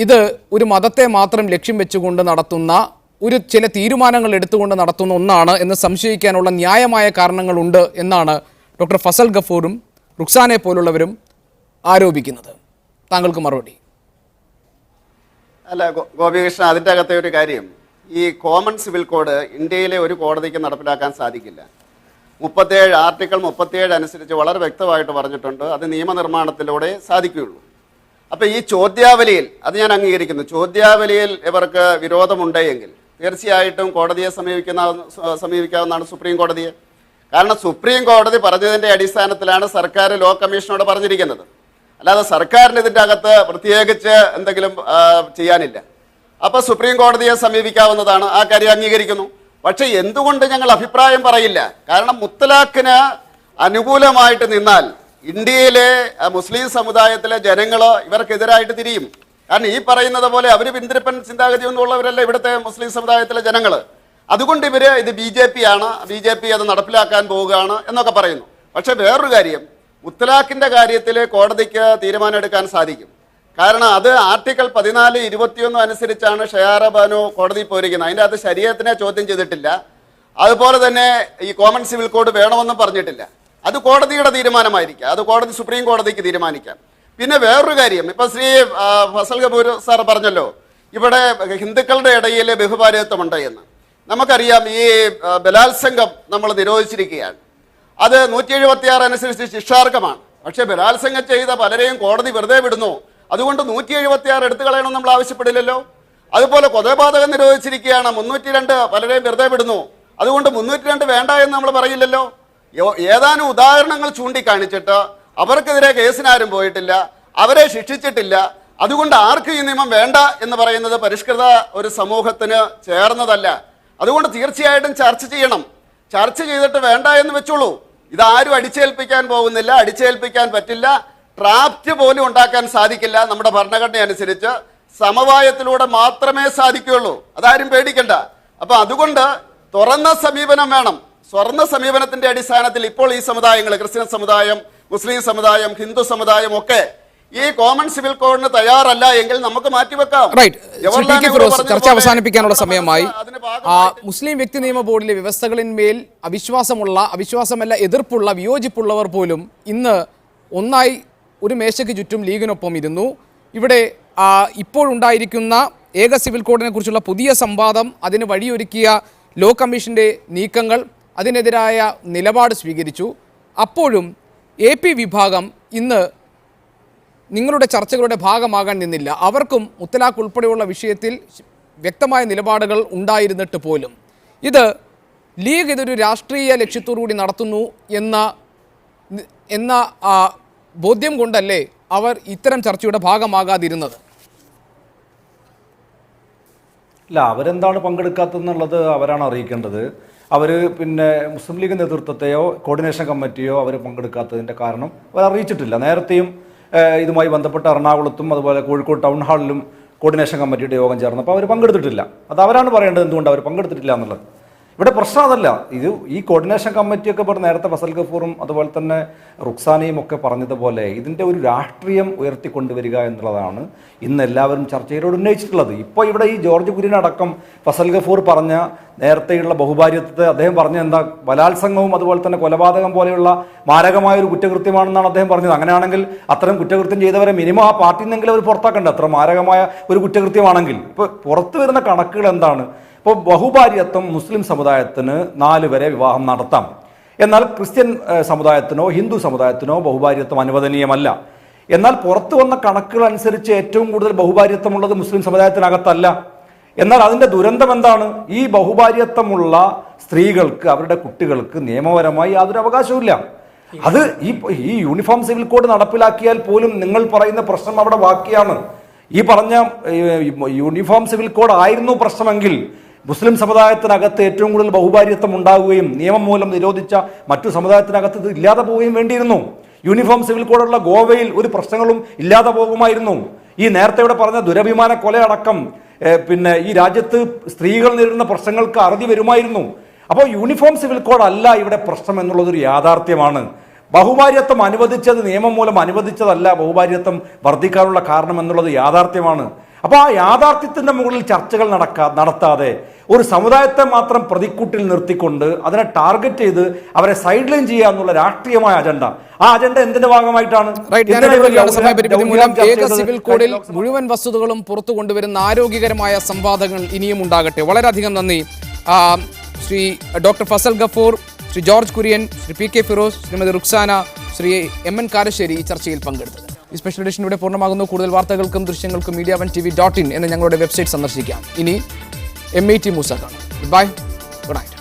ഇത് ഒരു മതത്തെ മാത്രം ലക്ഷ്യം വെച്ചുകൊണ്ട് നടത്തുന്ന ഒരു ചില തീരുമാനങ്ങൾ എടുത്തുകൊണ്ട് നടത്തുന്ന ഒന്നാണ് എന്ന് സംശയിക്കാനുള്ള ന്യായമായ കാരണങ്ങളുണ്ട് എന്നാണ് ഡോക്ടർ ഫസൽ ഗഫൂറും റുക്സാനെ പോലുള്ളവരും ആരോപിക്കുന്നത്. താങ്കൾക്ക് മറുപടി. അല്ല ഗോപികൃഷ്ണ, അതിൻ്റെ അകത്തെ ഒരു കാര്യം, ഈ കോമൺ സിവിൽ കോഡ് ഇന്ത്യയിലെ ഒരു കോടതിക്ക് നടപ്പിലാക്കാൻ സാധിക്കില്ല. ആർട്ടിക്കിൾ 37 അനുസരിച്ച് വളരെ വ്യക്തമായിട്ട് പറഞ്ഞിട്ടുണ്ട്. അത് നിയമനിർമ്മാണത്തിലൂടെ സാധിക്കുകയുള്ളൂ. അപ്പോൾ ഈ ചോദ്യാവലിയിൽ അത് ഞാൻ അംഗീകരിക്കുന്നു. ചോദ്യാവലിയിൽ ഇവർക്ക് വിരോധമുണ്ടെങ്കിൽ തീർച്ചയായിട്ടും കോടതിയെ സമീപിക്കാവുന്നതാണ്, സുപ്രീം കോടതിയെ. കാരണം സുപ്രീം കോടതി പറഞ്ഞതിൻ്റെ അടിസ്ഥാനത്തിലാണ് സർക്കാർ ലോ കമ്മീഷനോട് പറഞ്ഞിരിക്കുന്നത്. അല്ലാതെ സർക്കാരിന് ഇതിൻ്റെ അകത്ത് പ്രത്യേകിച്ച് എന്തെങ്കിലും ചെയ്യാനില്ല. അപ്പോൾ സുപ്രീം കോടതിയെ സമീപിക്കാവുന്നതാണ്, ആ കാര്യം അംഗീകരിക്കുന്നു. പക്ഷേ എന്തുകൊണ്ട് ഞങ്ങൾ അഭിപ്രായം പറയില്ല? കാരണം മുത്തലാഖിന് അനുകൂലമായിട്ട് നിന്നാൽ ഇന്ത്യയിലെ മുസ്ലിം സമുദായത്തിലെ ജനങ്ങൾ ഇവർക്കെതിരായിട്ട് തിരിയും. കാരണം ഈ പറയുന്നത് പോലെ അവർ പിന്തിരിപ്പൻ ചിന്താഗതി ഒന്നും ഉള്ളവരല്ല ഇവിടുത്തെ മുസ്ലിം സമുദായത്തിലെ ജനങ്ങൾ. അതുകൊണ്ട് ഇത് BJP ആണ്, BJP അത് നടപ്പിലാക്കാൻ പോവുകയാണ് എന്നൊക്കെ പറയുന്നു. പക്ഷെ വേറൊരു കാര്യം, മുത്തലാഖിൻ്റെ കാര്യത്തിൽ കോടതിക്ക് തീരുമാനം എടുക്കാൻ സാധിക്കും. കാരണം അത് ആർട്ടിക്കിൾ 14, 21 അനുസരിച്ചാണ് ഷെയാറ ബാനു കോടതി പോയിരിക്കുന്നത്. അതിൻ്റെ അത് ശരീഅത്തിനെ ചോദ്യം ചെയ്തിട്ടില്ല. അതുപോലെ തന്നെ ഈ കോമൺ സിവിൽ കോഡ് വേണമെന്നും പറഞ്ഞിട്ടില്ല. അത് കോടതിയുടെ തീരുമാനമായിരിക്കാം, അത് സുപ്രീം കോടതിക്ക് തീരുമാനിക്കാം. പിന്നെ വേറൊരു കാര്യം, ഇപ്പം ശ്രീ ഫസൽ ഗഫൂർ സാർ പറഞ്ഞല്ലോ ഇവിടെ ഹിന്ദുക്കളുടെ ഇടയിൽ ബഹുഭാര്യത്വമുണ്ട് എന്ന്. നമുക്കറിയാം ഈ ബലാത്സംഗം നമ്മൾ നിരോധിച്ചിരിക്കുകയാണ്. അത് 176 അനുസരിച്ച് ശിക്ഷാർഹമാണ്. പക്ഷേ ബലാത്സംഗം ചെയ്ത പലരെയും കോടതി വെറുതെ വിടുന്നു. അതുകൊണ്ട് 176 എടുത്തു കളയണമെന്ന് നമ്മൾ ആവശ്യപ്പെടില്ലല്ലോ. അതുപോലെ കൊലപാതകം നിരോധിച്ചിരിക്കുകയാണ്, 302 പലരെയും വെറുതെ വിടുന്നു. അതുകൊണ്ട് 302 വേണ്ട എന്ന് നമ്മൾ പറയില്ലല്ലോ. ഏതാനും ഉദാഹരണങ്ങൾ ചൂണ്ടിക്കാണിച്ചിട്ട് അവർക്കെതിരെ കേസിനാരും പോയിട്ടില്ല, അവരെ ശിക്ഷിച്ചിട്ടില്ല. അതുകൊണ്ട് ആർക്കും ഈ നിയമം വേണ്ട എന്ന് പറയുന്നത് പരിഷ്കൃത ഒരു സമൂഹത്തിന് ചേർന്നതല്ല. അതുകൊണ്ട് തീർച്ചയായിട്ടും ചർച്ച ചെയ്യണം. ചർച്ച ചെയ്തിട്ട് വേണ്ട എന്ന് വെച്ചോളൂ. ഇതാരും അടിച്ചേൽപ്പിക്കാൻ പോകുന്നില്ല, അടിച്ചേൽപ്പിക്കാൻ പറ്റില്ല, ഡ്രാഫ്റ്റ് പോലും ഉണ്ടാക്കാൻ സാധിക്കില്ല. നമ്മുടെ ഭരണഘടന അനുസരിച്ച് സമവായത്തിലൂടെ മാത്രമേ സാധിക്കുകയുള്ളൂ. അതാരും പേടിക്കണ്ട. അപ്പം അതുകൊണ്ട് തുറന്ന സമീപനം വേണം. സ്വർണ്ണ സമീപനത്തിന്റെ അടിസ്ഥാനത്തിൽ ഇപ്പോൾ ഈ സമുദായങ്ങൾ, ക്രിസ്ത്യൻ സമുദായം, മുസ്ലിം സമുദായം, ഹിന്ദു സമുദായം ഒക്കെ ഈ കോമൺ സിവിൽ കോഡിന് തയ്യാറല്ല എങ്കിൽ നമുക്ക് മാറ്റിവെക്കാം. ചർച്ച അവസാനിപ്പിക്കാനുള്ള സമയമായി. മുസ്ലിം വ്യക്തി നിയമ ബോർഡിലെ വ്യവസ്ഥകളിന്മേൽ അവിശ്വാസമല്ല എതിർപ്പുള്ള വിയോജിപ്പുള്ളവർ പോലും ഇന്ന് ഒന്നായി ഒരു മേശയ്ക്ക് ചുറ്റും ലീഗിനൊപ്പം ഇരുന്നു. ഇവിടെ ഇപ്പോഴുണ്ടായിരിക്കുന്ന ഏക സിവിൽ കോഡിനെ കുറിച്ചുള്ള പുതിയ സംവാദം, അതിന് വഴിയൊരുക്കിയ ലോ കമ്മീഷന്റെ നീക്കങ്ങൾ, അതിനെതിരായ നിലപാട് സ്വീകരിച്ചു. അപ്പോഴും AP വിഭാഗം ഇന്ന് നിങ്ങളുടെ ചർച്ചകളുടെ ഭാഗമാകാൻ നിന്നില്ല. അവർക്കും മുത്തലാഖ് ഉൾപ്പെടെയുള്ള വിഷയത്തിൽ വ്യക്തമായ നിലപാടുകൾ ഉണ്ടായിരുന്നിട്ട് പോലും ലീഗ് ഇതൊരു രാഷ്ട്രീയ ലക്ഷ്യത്തോടുകൂടി നടത്തുന്നു എന്ന ബോധ്യം കൊണ്ടല്ലേ അവർ ഇത്തരം ചർച്ചയുടെ ഭാഗമാകാതിരുന്നത്? ഇല്ല, അവരെന്താണ് പങ്കെടുക്കാത്തതെന്നുള്ളത് അവരാണ് അറിയിക്കേണ്ടത്. അവർ പിന്നെ മുസ്ലിം ലീഗ് നേതൃത്വത്തെയോ കോർഡിനേഷൻ കമ്മിറ്റിയോ അവർ പങ്കെടുക്കാത്തതിൻ്റെ കാരണം അവർ അറിയിച്ചിട്ടില്ല. നേരത്തെയും ഇതുമായി ബന്ധപ്പെട്ട് എറണാകുളത്തും അതുപോലെ കോഴിക്കോട് ടൗൺ ഹാളിലും കോർഡിനേഷൻ കമ്മിറ്റിയുടെ യോഗം ചേർന്നപ്പോൾ അവർ പങ്കെടുത്തിട്ടില്ല. അത് അവരാണ് പറയേണ്ടത് എന്തുകൊണ്ട് അവർ പങ്കെടുത്തിട്ടില്ല എന്നുള്ളത്. ഇവിടെ പ്രശ്നം അതല്ല. ഈ കോർഡിനേഷൻ കമ്മിറ്റിയൊക്കെ ഇപ്പോൾ നേരത്തെ ഫസൽ ഗഫൂറും അതുപോലെ തന്നെ റുക്സാനയും ഒക്കെ പറഞ്ഞതുപോലെ ഇതിൻ്റെ ഒരു രാഷ്ട്രീയം ഉയർത്തിക്കൊണ്ടുവരിക എന്നുള്ളതാണ് ഇന്ന് എല്ലാവരും ചർച്ചയിലൂടെ ഉന്നയിച്ചിട്ടുള്ളത്. ഇപ്പോൾ ഇവിടെ ഈ ജോർജ് കുര്യനടക്കം ഫസൽ ഗഫൂർ പറഞ്ഞ നേരത്തെയുള്ള ബഹുഭാര്യത്വത്തെ അദ്ദേഹം പറഞ്ഞ എന്താ, ബലാത്സംഗവും അതുപോലെ തന്നെ കൊലപാതകം പോലെയുള്ള മാരകമായ ഒരു കുറ്റകൃത്യമാണെന്നാണ് അദ്ദേഹം പറഞ്ഞത്. അങ്ങനെയാണെങ്കിൽ അത്തരം കുറ്റകൃത്യം ചെയ്തവരെ മിനിമം ആ പാർട്ടിയിൽ നിന്നെങ്കിലും അവർ പുറത്താക്കണ്ടേ? അത്ര മാരകമായ ഒരു കുറ്റകൃത്യമാണെങ്കിൽ. ഇപ്പോൾ പുറത്തു വരുന്ന കണക്കുകൾ എന്താണ്? ഇപ്പോൾ ബഹുഭാര്യത്വം മുസ്ലിം സമുദായത്തിന് 4 വരെ വിവാഹം നടത്താം. എന്നാൽ ക്രിസ്ത്യൻ സമുദായത്തിനോ ഹിന്ദു സമുദായത്തിനോ ബഹുഭാര്യത്വം അനുവദനീയമല്ല. എന്നാൽ പുറത്തു വന്ന കണക്കുകൾ അനുസരിച്ച് ഏറ്റവും കൂടുതൽ ബഹുഭാര്യത്വമുള്ളത് മുസ്ലിം സമുദായത്തിനകത്തല്ല. എന്നാൽ അതിൻ്റെ ദുരന്തം എന്താണ്? ഈ ബഹുഭാര്യത്വമുള്ള സ്ത്രീകൾക്ക്, അവരുടെ കുട്ടികൾക്ക് നിയമപരമായി യാതൊരു അവകാശവുമില്ല. അത് ഈ യൂണിഫോം സിവിൽ കോഡ് നടപ്പിലാക്കിയാൽ പോലും നിങ്ങൾ പറയുന്ന പ്രശ്നം അവിടെ ബാക്കിയാണ്. ഈ പറഞ്ഞ യൂണിഫോം സിവിൽ കോഡ് ആയിരുന്നു പ്രശ്നമെങ്കിൽ മുസ്ലിം സമുദായത്തിനകത്ത് ഏറ്റവും കൂടുതൽ ബഹുഭാര്യത്വം ഉണ്ടാവുകയും നിയമം മൂലം നിരോധിച്ച മറ്റു സമുദായത്തിനകത്ത് ഇത് ഇല്ലാതെ പോവുകയും വേണ്ടിയിരുന്നു. യൂണിഫോം സിവിൽ കോഡുള്ള ഗോവയിൽ ഒരു പ്രശ്നങ്ങളും ഇല്ലാതെ പോകുമായിരുന്നു. ഈ നേരത്തെ ഇവിടെ പറഞ്ഞ ദുരഭിമാന കൊലയടക്കം പിന്നെ ഈ രാജ്യത്ത് സ്ത്രീകൾ നേരിടുന്ന പ്രശ്നങ്ങൾക്ക് അറുതി വരുമായിരുന്നു. അപ്പോൾ യൂണിഫോം സിവിൽ കോഡ് അല്ല ഇവിടെ പ്രശ്നം എന്നുള്ളതൊരു യാഥാർത്ഥ്യമാണ്. ബഹുഭാര്യത്വം അനുവദിച്ചത് നിയമം മൂലം അനുവദിച്ചതല്ല ബഹുഭാര്യത്വം വർദ്ധിക്കാനുള്ള കാരണം എന്നുള്ളത് യാഥാർത്ഥ്യമാണ്. അപ്പോൾ ആ യാഥാർത്ഥ്യത്തിൻ്റെ മുകളിൽ ചർച്ചകൾ നടത്താതെ ഒരു സമുദായത്തെ മാത്രം പ്രതിക്കൂട്ടിൽ നിർത്തിക്കൊണ്ട് അതിനെ ടാർഗറ്റ് ചെയ്ത് അവരെ സൈഡ് ലൈൻ ചെയ്യുക എന്നുള്ള രാഷ്ട്രീയമായ അജണ്ട, ആ അജണ്ട എന്തിന്റെ ഭാഗമായിട്ടാണ്? സിവിൽ കോഡിൽ മുഴുവൻ വസ്തുതകളും പുറത്തു കൊണ്ടുവരുന്ന ആരോഗ്യകരമായ സംവാദങ്ങൾ ഇനിയും ഉണ്ടാകട്ടെ. വളരെയധികം നന്ദി Shri doctor Fazal Gafoor, Shri George Kurian, Shri P K Firoz, Shrimati Ruksana, Shri M N Karassery ഈ ചർച്ചയിൽ പങ്കെടുത്തത്. ഈ സ്പെഷ്യൽ എഡിഷൻ ഇവിടെ പൂർണ്ണമാകുന്നു. കൂടുതൽ വാർത്തകൾക്കും ദൃശ്യങ്ങൾക്കും media1tv.in എന്ന ഞങ്ങളുടെ വെബ്സൈറ്റ് സന്ദർശിക്കാം. ഇനി MAT മൂസ കാണാം. Bye, good night.